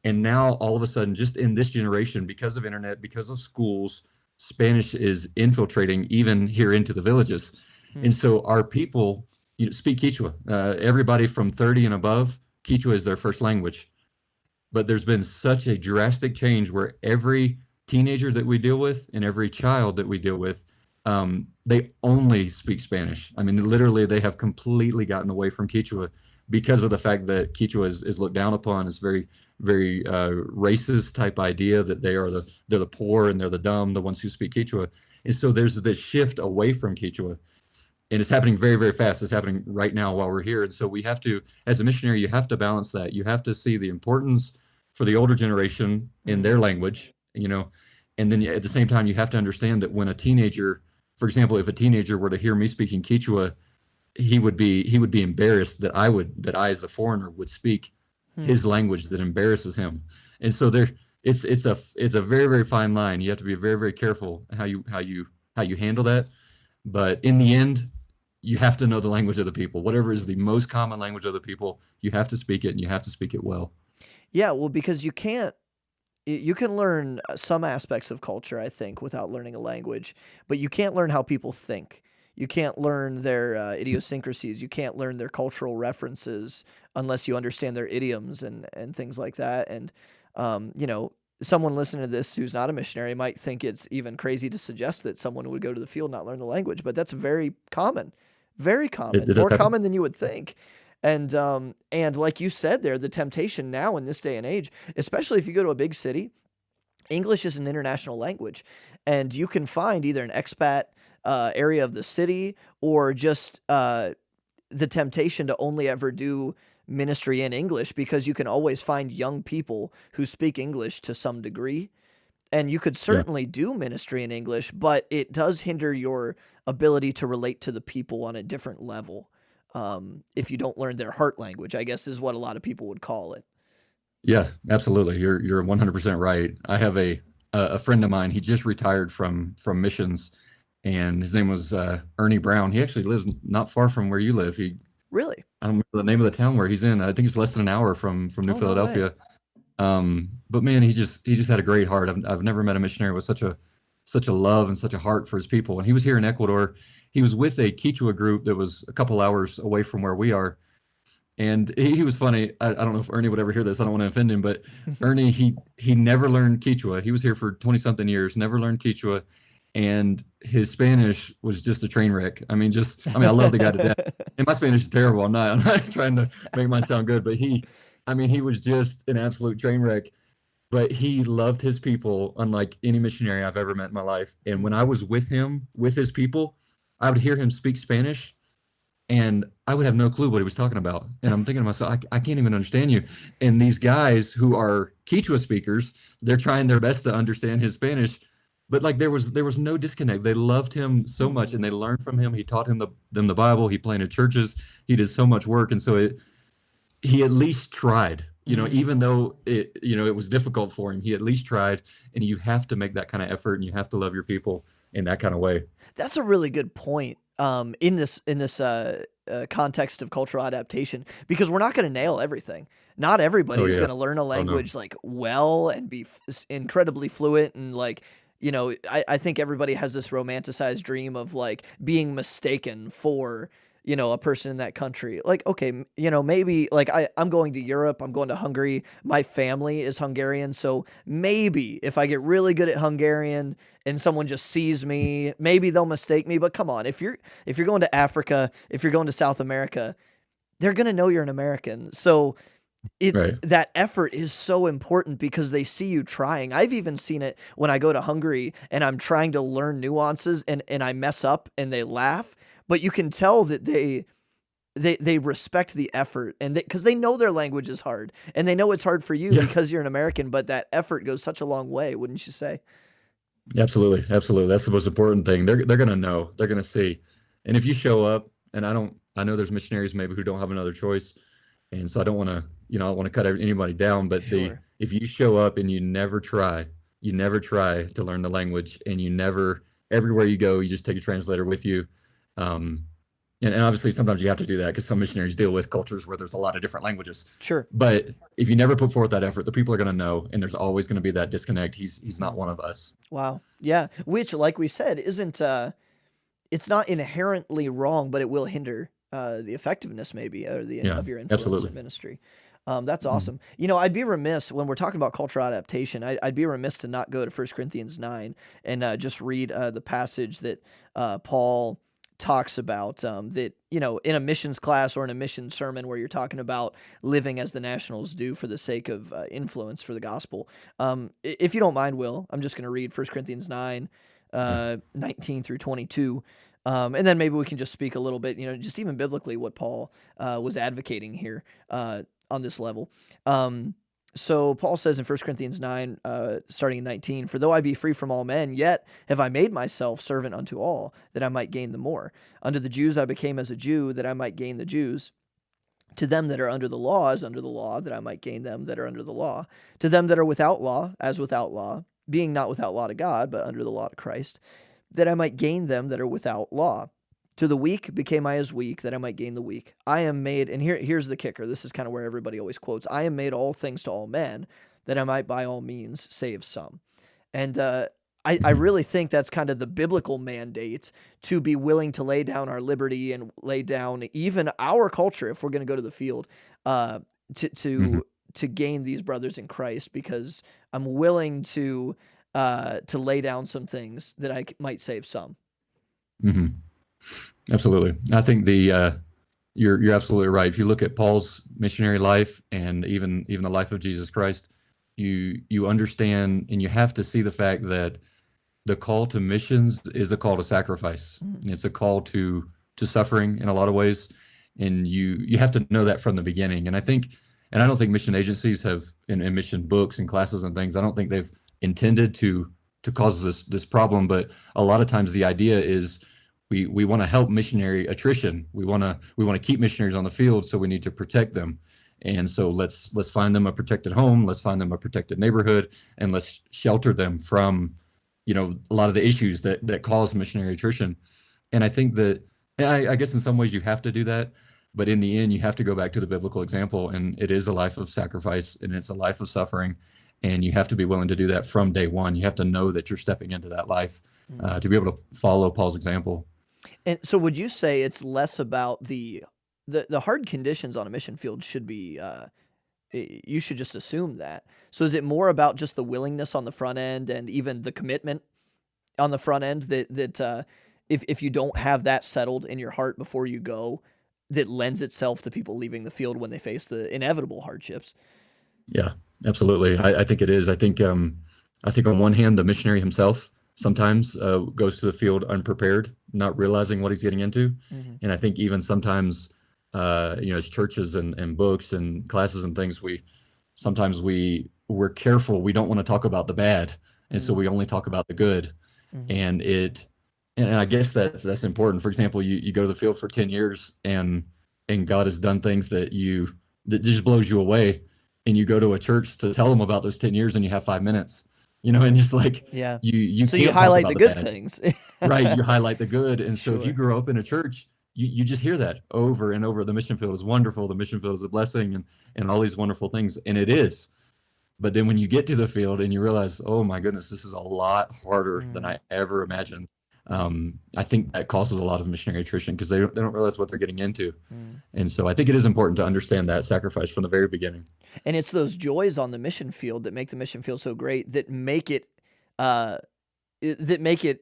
And now all of a sudden, just in this generation, because of internet, because of schools, Spanish is infiltrating even here into the villages. And so our people speak Kichwa. Everybody from 30 and above, Kichwa is their first language. But there's been such a drastic change where every teenager that we deal with and every child that we deal with, they only speak Spanish. I mean, literally, they have completely gotten away from Kichwa because of the fact that Kichwa is looked down upon. It's very, very racist type idea that they're the poor and they're the dumb, the ones who speak Kichwa. And so there's this shift away from Kichwa. And it's happening very, very fast. It's happening right now while we're here. And so we have to, as a missionary, you have to balance that. You have to see the importance for the older generation in their language, and then at the same time, you have to understand that when a teenager, for example, if a teenager were to hear me speaking Kichwa, he would be embarrassed that I as a foreigner would speak his language that embarrasses him. And so it's a very, very fine line. You have to be very, very careful how you handle that. But in the end, you have to know the language of the people. Whatever is the most common language of the people, you have to speak it, and you have to speak it well.
Yeah, well, because you can learn some aspects of culture, I think, without learning a language, but you can't learn how people think. You can't learn their idiosyncrasies. You can't learn their cultural references unless you understand their idioms and things like that. And someone listening to this who's not a missionary might think it's even crazy to suggest that someone would go to the field and not learn the language, but that's very common, more common than you would think. And like you said there, the temptation now in this day and age, especially if you go to a big city, English is an international language, and you can find either an expat area of the city or just the temptation to only ever do ministry in English, because you can always find young people who speak English to some degree. And you could certainly do ministry in English, but it does hinder your ability to relate to the people on a different level. If you don't learn their heart language, I guess is what a lot of people would call it.
Yeah, absolutely. You're 100% right. I have a friend of mine. He just retired from missions, and his name was Ernie Brown. He actually lives not far from where you live.
Really?
I don't remember the name of the town where he's in. I think it's less than an hour from New Philadelphia. But man, he just had a great heart. I've never met a missionary with such a love and such a heart for his people. And he was here in Ecuador. He was with a Kichwa group that was a couple hours away from where we are. And he was funny. I don't know if Ernie would ever hear this. I don't want to offend him, but Ernie, he never learned Kichwa. He was here for 20 something years, never learned Kichwa. And his Spanish was just a train wreck. I mean, I love the guy to death. And my Spanish is terrible. I'm not trying to make mine sound good, but he was just an absolute train wreck. But he loved his people unlike any missionary I've ever met in my life. And when I was with him, with his people, I would hear him speak Spanish, and I would have no clue what he was talking about. And I'm thinking to myself, I can't even understand you. And these guys who are Kichwa speakers, they're trying their best to understand his Spanish. But like there was no disconnect. They loved him so much, and they learned from him. He taught them the Bible. He planted churches. He did so much work. And so he at least tried. Even though it was difficult for him, he at least tried. And you have to make that kind of effort, and you have to love your people in that kind of way.
That's a really good point. In this context of cultural adaptation, because we're not going to nail everything. Not everybody
Oh
is
yeah.
going to learn a
Oh no.
language like well and be incredibly fluent and like, I think everybody has this romanticized dream of like being mistaken for, a person in that country. Like, okay, maybe like I'm going to Europe, I'm going to Hungary. My family is Hungarian. So maybe if I get really good at Hungarian and someone just sees me, maybe they'll mistake me. But come on, if you're going to Africa, if you're going to South America, they're going to know you're an American. So
Right.
that effort is so important because they see you trying. I've even seen it when I go to Hungary and I'm trying to learn nuances and I mess up and they laugh, but you can tell that they respect the effort, and because they know their language is hard and they know it's hard for you
Yeah.
because you're an American, but that effort goes such a long way, wouldn't you say?
Absolutely. Absolutely. That's the most important thing. They're gonna know. They're gonna see. And if you show up, and I know there's missionaries maybe who don't have another choice, and so I don't want to, I don't want to cut anybody down, but
Sure.
if you show up and you never try to learn the language, and you never, everywhere you go, you just take a translator with you. Um, and obviously sometimes you have to do that because some missionaries deal with cultures where there's a lot of different languages.
Sure.
But if you never put forth that effort, the people are going to know, and there's always going to be that disconnect. He's not one of us.
Wow. Yeah. Which, like we said, isn't it's not inherently wrong, but it will hinder the effectiveness maybe or
Yeah,
of your influence in
absolutely.
ministry. That's
Mhm.
awesome. I'd be remiss when we're talking about cultural adaptation. I'd be remiss to not go to 1 Corinthians 9 and just read the passage that Paul talks about that, in a missions class or in a mission sermon where you're talking about living as the nationals do for the sake of influence for the gospel. If you don't mind, Will, I'm just going to read 1 Corinthians 9,
Yeah.
19 through 22. And then maybe we can just speak a little bit, just even biblically what Paul was advocating here on this level. So Paul says in 1 Corinthians 9, starting in 19, "For though I be free from all men, yet have I made myself servant unto all, that I might gain the more. Unto the Jews I became as a Jew, that I might gain the Jews. To them that are under the law, as under the law, that I might gain them that are under the law. To them that are without law, as without law, being not without law to God, but under the law to Christ, that I might gain them that are without law. To the weak became I as weak, that I might gain the weak. I am made," and here's the kicker. This is kind of where everybody always quotes, "I am made all things to all men, that I might by all means save some." And I
Mhm.
really think that's kind of the biblical mandate, to be willing to lay down our liberty and lay down even our culture if we're going to go to the field uh, to
Mhm.
to to gain these brothers in Christ, because I'm willing to lay down some things that might save some.
Mhm. Absolutely. I think you're absolutely right. If you look at Paul's missionary life and even the life of Jesus Christ, you understand, and you have to see the fact that the call to missions is a call to sacrifice.
Mm.
It's a call to suffering in a lot of ways, and you have to know that from the beginning. And I don't think mission agencies have in mission books and classes and things. I don't think they've intended to cause this problem, but a lot of times the idea is we want to help missionary attrition. We want to keep missionaries on the field, so we need to protect them. And so let's find them a protected home, let's find them a protected neighborhood, and let's shelter them from a lot of the issues that cause missionary attrition. And I think that, and I guess in some ways you have to do that, but in the end you have to go back to the biblical example, and it is a life of sacrifice and it's a life of suffering, and you have to be willing to do that from day one. You have to know that you're stepping into that life
Mm.
to be able to follow Paul's example.
And so would you say it's less about the hard conditions on a mission field should be you should just assume that. So is it more about just the willingness on the front end and even the commitment on the front end that if you don't have that settled in your heart before you go, that lends itself to people leaving the field when they face the inevitable hardships?
Yeah, absolutely. I think it is. I think on one hand, the missionary himself sometimes goes to the field unprepared, not realizing what he's getting into.
Hmm.
And I think even sometimes, as churches and books and classes and things, we're careful. We don't want to talk about the bad, and so
Hmm.
we only talk about the good.
Hmm.
And I guess that's important. For example, you go to the field for 10 years, and God has done things that just blows you away, and you go to a church to tell them about those 10 years, and you have 5 minutes, and just like
Yeah.
you
So you
can't talk
highlight
about
the
the
good
bad.
things.
Right, you highlight the good. And so if you
Sure.
grow up in a church you just hear that over and over. The mission field is wonderful. The mission field is a blessing, and all these wonderful things. And it is. But then when you get to the field and you realize, oh my goodness, this is a lot harder than I ever imagined. I think that causes a lot of missionary attrition because they don't realize what they're getting into. And so I think it is important to understand that sacrifice from the very beginning.
And it's those joys on the mission field that make the mission field so great, that make it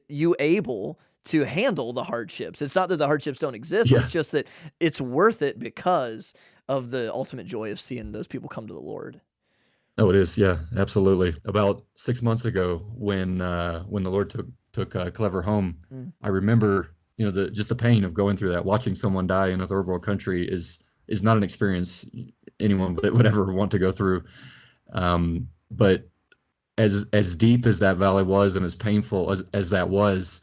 you able to handle the hardships. It's not that the hardships don't exist.
Yeah.
It's just that it's worth it because of the ultimate joy of seeing those people come to the Lord.
Oh, it is. Yeah, absolutely. About 6 months ago, when the Lord took Clever home, I remember, just the pain of going through that. Watching someone die in a third world country is not an experience anyone would ever want to go through. But as deep as that valley was, and as painful as that was,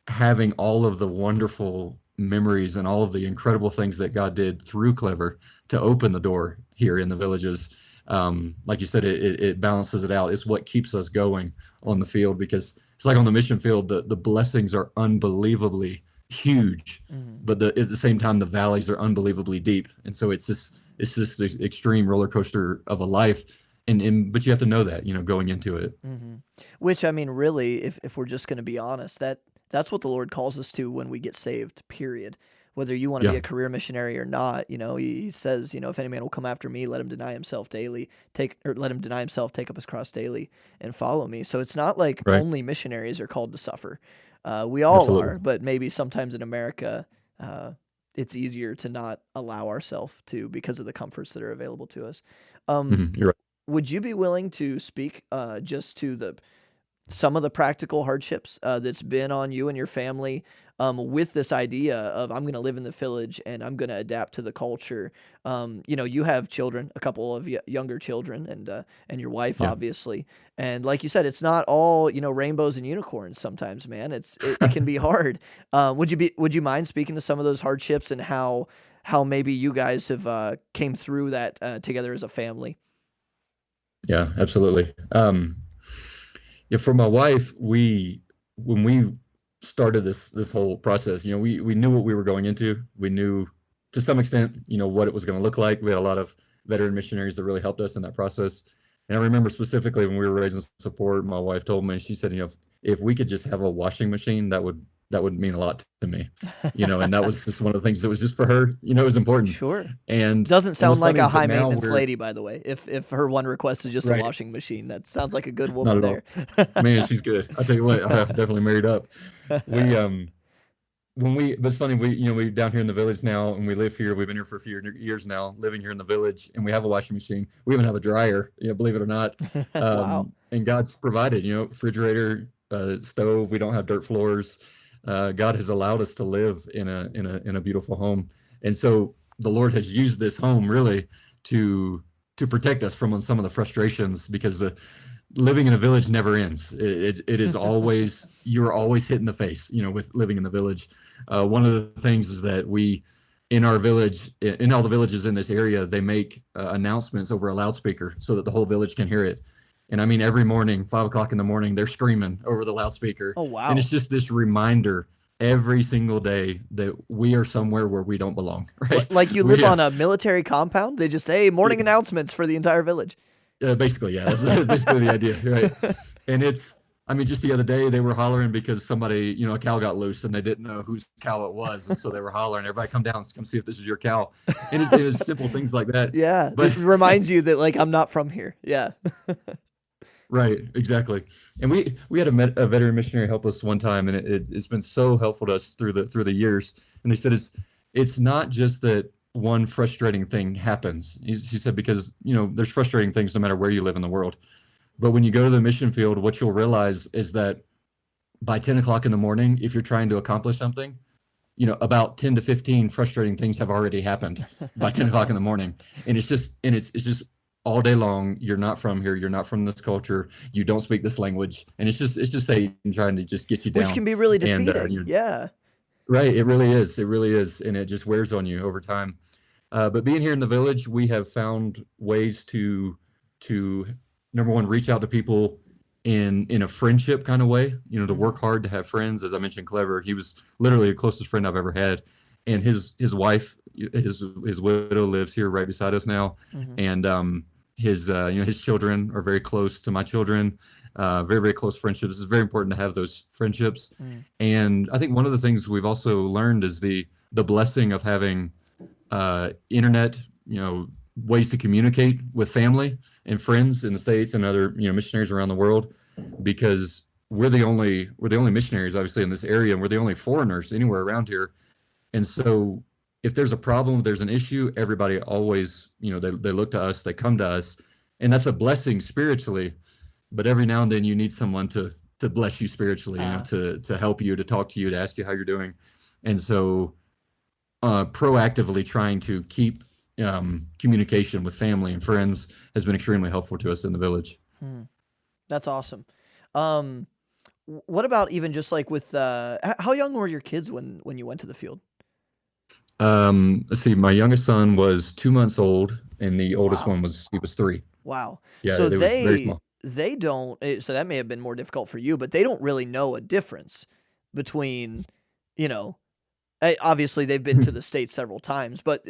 having all of the wonderful memories and all of the incredible things that God did through Clever to open the door here in the villages. Like you said, it balances it out. It's what keeps us going on the field, because it's like on the mission field, the blessings are unbelievably huge, but at the same time, the valleys are unbelievably deep. And so it's this extreme roller coaster of a life. But you have to know that, going into it.
Which, I mean, really, if we're just going to be honest, that's what the Lord calls us to when we get saved, period. Whether you want to be a career missionary or not, he says, if any man will come after me, let him deny himself daily, take up his cross daily and follow me. So it's not like only missionaries are called to suffer. We all
Absolutely.
are, but maybe sometimes in America, it's easier to not allow ourselves to, because of the comforts that are available to us.
You're right.
Would you be willing to speak just to some of the practical hardships that's been on you and your family with this idea of, I'm going to live in the village and I'm going to adapt to the culture? You have children, a couple of younger children, and your wife, obviously. And like you said, it's not all, rainbows and unicorns sometimes, man. It can be hard. Would you mind speaking to some of those hardships and how maybe you guys have came through that together as a family?
Yeah, absolutely. For my wife, when we started this whole process, we knew what we were going into. We knew to some extent, what it was going to look like. We had a lot of veteran missionaries that really helped us in that process. And I remember specifically when we were raising support, my wife told me, she said, if we could just have a washing machine, that would mean a lot to me, and that was just one of the things that was just for her, it was important.
Sure.
And
doesn't sound like a high
now
maintenance lady, by the way. If her one request is just a washing machine, that sounds like a good woman there.
Man, she's good. I'll tell you what, I definitely married up. But it's funny, we down here in the village now, and we live here. We've been here for a few years now, living here in the village, and we have a washing machine. We even have a dryer, believe it or not.
Wow.
And God's provided, refrigerator, stove. We don't have dirt floors. God has allowed us to live in a beautiful home, and so the Lord has used this home really to protect us from some of the frustrations, because living in a village never ends. It is always, you're always hit in the face, with living in the village. One of the things is that we, in our village, in all the villages in this area, they make announcements over a loudspeaker so that the whole village can hear it. And I mean, every morning, 5 o'clock in the morning, they're screaming over the loudspeaker.
Oh, wow.
And it's just this reminder every single day that we are somewhere where we don't belong. Right?
Like you live on a military compound? They just say, hey, morning announcements for the entire village.
Basically, yeah. That's basically the idea, right? And just the other day, they were hollering because somebody, a cow got loose and they didn't know whose cow it was. And so they were hollering, everybody come down, come see if this is your cow. And it was simple things like that.
Yeah.
But
it reminds you that, like, I'm not from here. Yeah.
Right, exactly. And we had a veteran missionary help us one time, and it's been so helpful to us through the years. And they said it's not just that one frustrating thing happens. She said, because there's frustrating things no matter where you live in the world. But when you go to the mission field, what you'll realize is that by 10 o'clock in the morning, if you're trying to accomplish something, about 10 to 15 frustrating things have already happened by 10 o'clock in the morning. And it's just all day long. You're not from here. You're not from this culture. You don't speak this language. And it's just Satan trying to just get you down.
Which can be really defeating.
And,
yeah.
Right. It really is. It really is. And it just wears on you over time. But being here in the village, we have found ways to number one, reach out to people in a friendship kind of way, to work hard, to have friends. As I mentioned, Clever, he was literally the closest friend I've ever had. and his wife, his widow lives here right beside us now, and his children are very close to my children. Very, very close friendships. It's very important to have those friendships. And I think one of the things we've also learned is the blessing of having internet, ways to communicate with family and friends in the States and other, missionaries around the world, because we're the only missionaries, obviously, in this area, and we're the only foreigners anywhere around here. And so if there's a problem, if there's an issue, everybody always, they look to us, they come to us, and that's a blessing spiritually. But every now and then you need someone to bless you spiritually, to help you, to talk to you, to ask you how you're doing. And so proactively trying to keep communication with family and friends has been extremely helpful to us in the village.
That's awesome. What about even just like with, how young were your kids when you went to the field?
Let's see, my youngest son was 2 months old, and the oldest one was 3.
Wow.
Yeah,
So
they were very small.
they don't, so that may have been more difficult for you, but they don't really know a difference between, obviously they've been to the States several times, but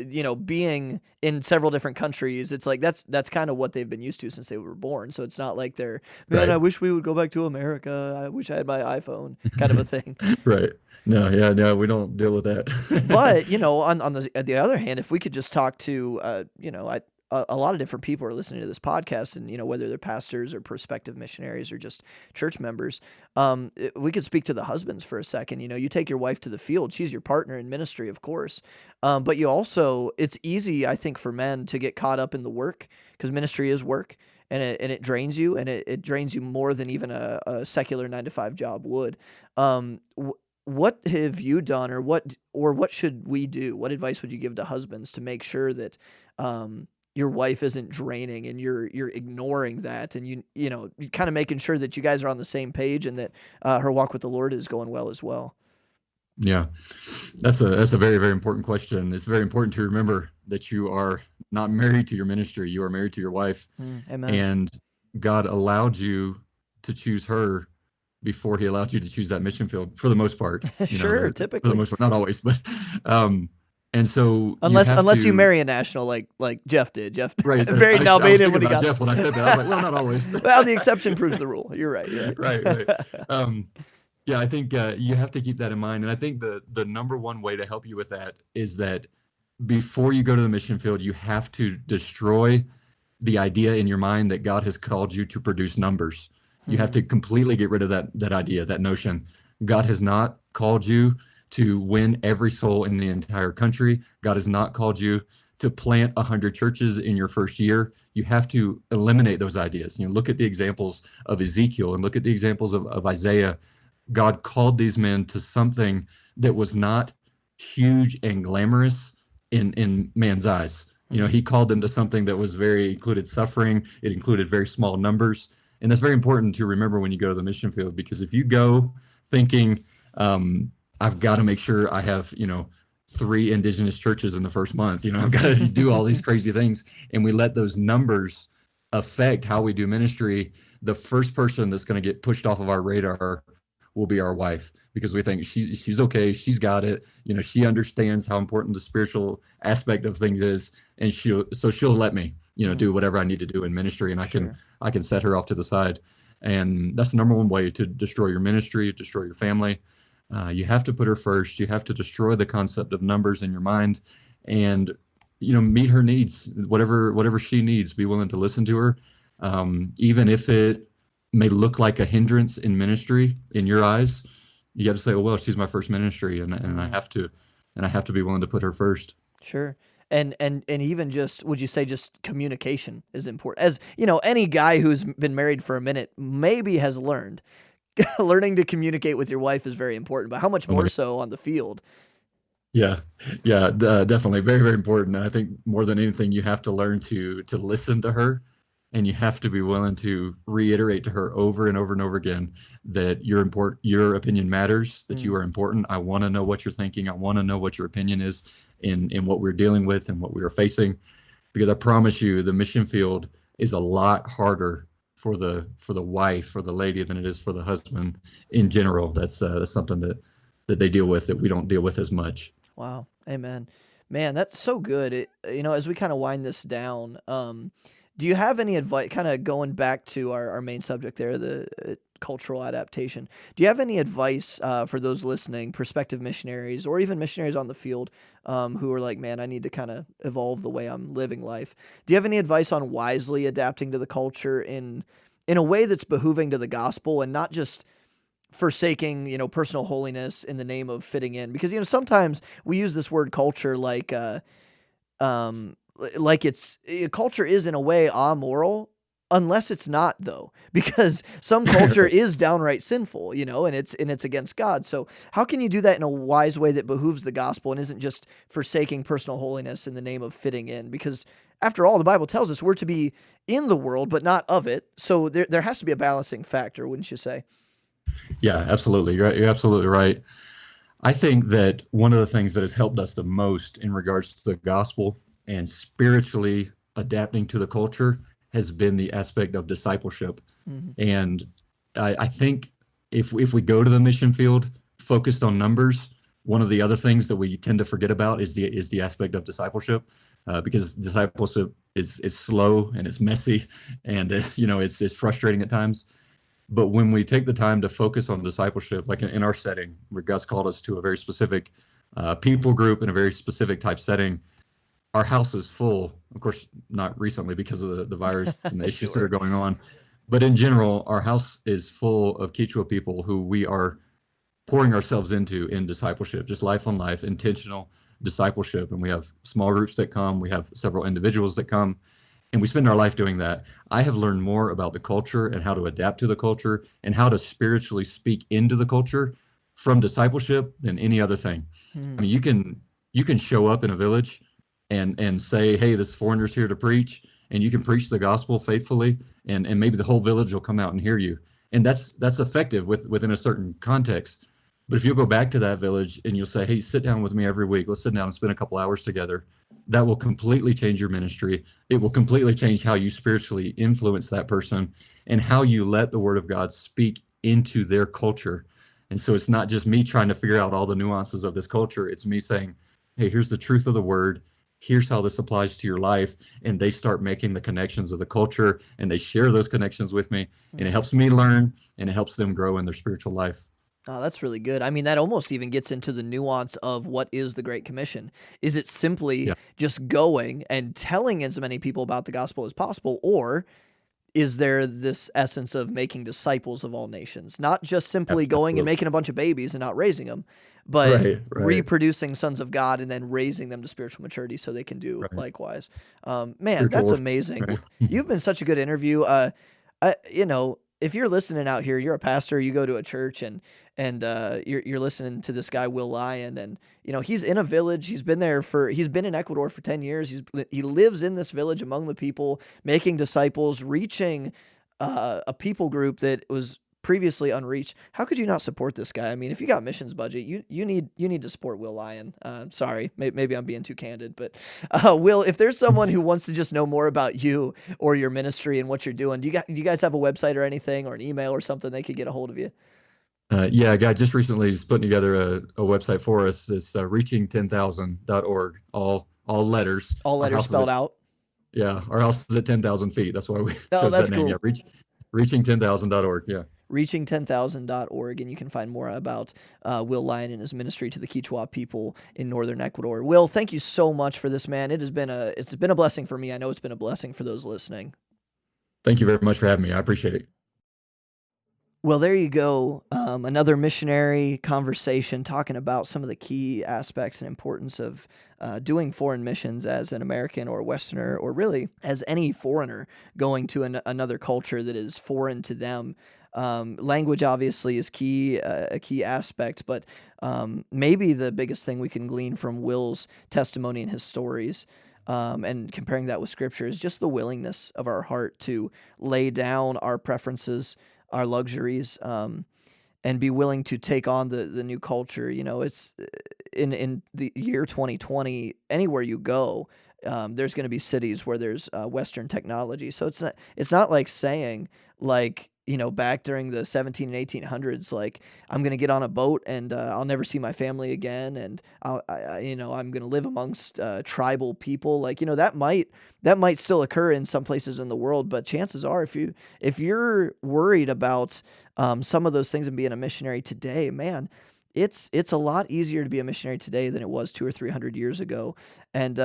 being in several different countries, it's like that's kind of what they've been used to since they were born. So it's not like they're, man,
Right.
I wish we would go back to America. I wish I had my iPhone, kind of a thing.
Right. No, we don't deal with that.
But on the other hand, if we could just talk to a lot of different people are listening to this podcast, and whether they're pastors or prospective missionaries or just church members, we could speak to the husbands for a second. You take your wife to the field; she's your partner in ministry, of course. But you also, it's easy, I think, for men to get caught up in the work, because ministry is work, and it drains you, and it drains you more than even a secular 9-to-5 job would. What have you done, or what should we do? What advice would you give to husbands to make sure that your wife isn't draining and you're ignoring that, and you kind of making sure that you guys are on the same page, and that her walk with the Lord is going well as well?
Yeah, that's a very, very important question. It's very important to remember that you are not married to your ministry. You are married to your wife.
Amen.
And God allowed you to choose her before he allowed you to choose that mission field, for the most part.
Sure,
For
typically.
the most part, not always, but and so
Unless you marry a national like Jeff did. Jeff
right.
married an
I was
Albanian
thinking
when he
about
got
Jeff when I said that. I was like, well, not always.
Well, the exception proves the rule. You're right. Yeah.
Right. Yeah, I think you have to keep that in mind. And I think the number one way to help you with that is that before you go to the mission field, you have to destroy the idea in your mind that God has called you to produce numbers. You have to completely get rid of that idea, that notion. God has not called you to win every soul in the entire country. God has not called you to plant 100 churches in your first year. You have to eliminate those ideas. Look at the examples of Ezekiel and look at the examples of Isaiah. God called these men to something that was not huge and glamorous in man's eyes. He called them to something that was included suffering. It included very small numbers. And that's very important to remember when you go to the mission field, because if you go thinking, I've got to make sure I have, 3 indigenous churches in the first month, I've got to do all these crazy things, and we let those numbers affect how we do ministry, the first person that's going to get pushed off of our radar will be our wife, because we think she's okay, she's got it, she understands how important the spiritual aspect of things is, and she'll let me, do whatever I need to do in ministry, and I can set her off to the side. And that's the number one way to destroy your ministry, destroy your family. You have to put her first. You have to destroy the concept of numbers in your mind, and meet her needs, whatever she needs. Be willing to listen to her, even if it may look like a hindrance in ministry in your eyes. You got to say, well, she's my first ministry, and I have to be willing to put her first.
Sure. And even just, would you say just communication is important? As any guy who's been married for a minute maybe has learned. Learning to communicate with your wife is very important, but how much more so on the field?
Yeah, definitely. Very, very important. And I think more than anything, you have to learn to listen to her, and you have to be willing to reiterate to her over and over and over again that you're important, your opinion matters, that you are important. I want to know what you're thinking. I want to know what your opinion is in what we're dealing with and what we are facing, because I promise you the mission field is a lot harder for the wife, for the lady, than it is for the husband in general. That's something that they deal with that we don't deal with as much.
Wow. Amen. Man, that's so good. As we kind of wind this down, do you have any advice, kind of going back to our main subject there, the cultural adaptation? Do you have any advice for those listening, prospective missionaries, or even missionaries on the field who are like, man, I need to kind of evolve the way I'm living life? Do you have any advice on wisely adapting to the culture in a way that's behooving to the gospel and not just forsaking, personal holiness in the name of fitting in? Because, sometimes we use this word culture like culture is in a way amoral, unless it's not, though, because some culture is downright sinful, and it's against God. So how can you do that in a wise way that behooves the gospel and isn't just forsaking personal holiness in the name of fitting in? Because after all, the Bible tells us we're to be in the world, but not of it. So there has to be a balancing factor, wouldn't you say?
Yeah, absolutely. You're absolutely right. I think that one of the things that has helped us the most in regards to the gospel and spiritually adapting to the culture has been the aspect of discipleship.
Mhm.
And I think if we go to the mission field focused on numbers, one of the other things that we tend to forget about is the aspect of discipleship, because discipleship is slow and it's messy and it's frustrating at times. But when we take the time to focus on discipleship, like in our setting, where God's called us to a very specific people group in a very specific type setting, our house is full. Of course, not recently because of the virus and the issues that are
Sure.
going on. But in general, our house is full of Kichwa people who we are pouring ourselves into in discipleship, just life on life, intentional discipleship. And we have small groups that come, we have several individuals that come, and we spend our life doing that. I have learned more about the culture and how to adapt to the culture and how to spiritually speak into the culture from discipleship than any other thing. I
Hmm.
mean, you can show up in a village and say, hey, this foreigner's here to preach, and you can preach the gospel faithfully, and maybe the whole village will come out and hear you. And that's effective within a certain context. But if you'll go back to that village and you'll say, hey, sit down with me every week, let's sit down and spend a couple hours together, that will completely change your ministry. It will completely change how you spiritually influence that person and how you let the word of God speak into their culture. And so it's not just me trying to figure out all the nuances of this culture. It's me saying, hey, here's the truth of the word. Here's how this applies to your life. And they start making the connections of the culture and they share those connections with me. And it helps me learn and it helps them grow in their spiritual life.
Oh, that's really good. I mean, that almost even gets into the nuance of what is the Great Commission. Is it simply
Yeah,
just going and telling as many people about the gospel as possible, or is there this essence of making disciples of all nations? Not just simply going and
absolutely.
making a bunch of babies and not raising them, but
Right, right,
reproducing sons of God and then raising them to spiritual maturity so they can do
right.
likewise. Man,
Spiritual
that's
warfare,
amazing.
right?
You've been such a good interview. If you're listening out here, you're a pastor, you go to a church, and you're listening to this guy Will Lyon, and he's in a village. He's been in Ecuador for 10 years. He lives in this village among the people, making disciples, reaching a people group that was previously unreached. How could you not support this guy? I mean, if you got missions budget, you need to support Will Lyon. Sorry, maybe I'm being too candid, but Will, if there's someone who wants to just know more about you or your ministry and what you're doing, do you guys have a website or anything, or an email or something they could get a hold of you?
Yeah, a guy just recently is putting together a website for us. It's reaching10,000.org, all letters.
All
Our
letters
house is
spelled
at
out.
Yeah, our house is at 10,000 feet. That's why we
Oh,
chose that
that's
name. Yeah,
cool.
reaching10,000.org. Yeah.
Reaching10,000.org, and you can find more about Will Lyon and his ministry to the Kichwa people in Northern Ecuador. Will, thank you so much for this, man. It's been a blessing for me. I know it's been a blessing for those listening.
Thank you very much for having me. I appreciate it.
Well, there you go. Another missionary conversation talking about some of the key aspects and importance of doing foreign missions as an American or Westerner, or really as any foreigner going to another culture that is foreign to them. Language obviously is a key aspect, but maybe the biggest thing we can glean from Will's testimony and his stories, and comparing that with Scripture, is just the willingness of our heart to lay down our preferences, our luxuries, and be willing to take on the new culture. It's in the year 2020, anywhere you go, there's going to be cities where there's Western technology. So it's not like saying, like, back during the 17 and 1800s, like I'm going to get on a boat and I'll never see my family again. And I'm going to live amongst tribal people. Like, that might still occur in some places in the world, but chances are if you're worried about some of those things and being a missionary today, man, it's a lot easier to be a missionary today than it was 200 or 300 years ago. And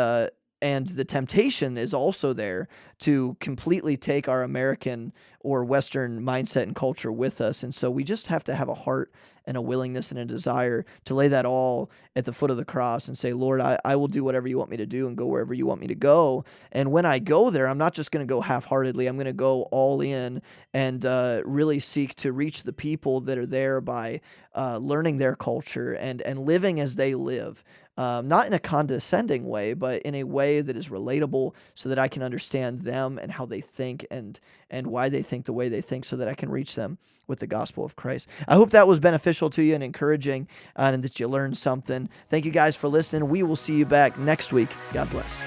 the temptation is also there to completely take our American or Western mindset and culture with us. And so we just have to have a heart and a willingness and a desire to lay that all at the foot of the cross and say, Lord, I will do whatever you want me to do and go wherever you want me to go. And when I go there, I'm not just going to go half-heartedly. I'm going to go all in and really seek to reach the people that are there by learning their culture and living as they live. Not in a condescending way, but in a way that is relatable so that I can understand them and how they think and why they think the way they think so that I can reach them with the gospel of Christ. I hope that was beneficial to you and encouraging and that you learned something. Thank you guys for listening. We will see you back next week. God bless.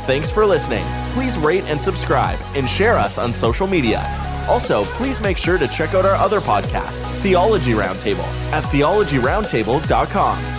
Thanks for listening. Please rate and subscribe and share us on social media. Also, please make sure to check out our other podcast, Theology Roundtable, at theologyroundtable.com.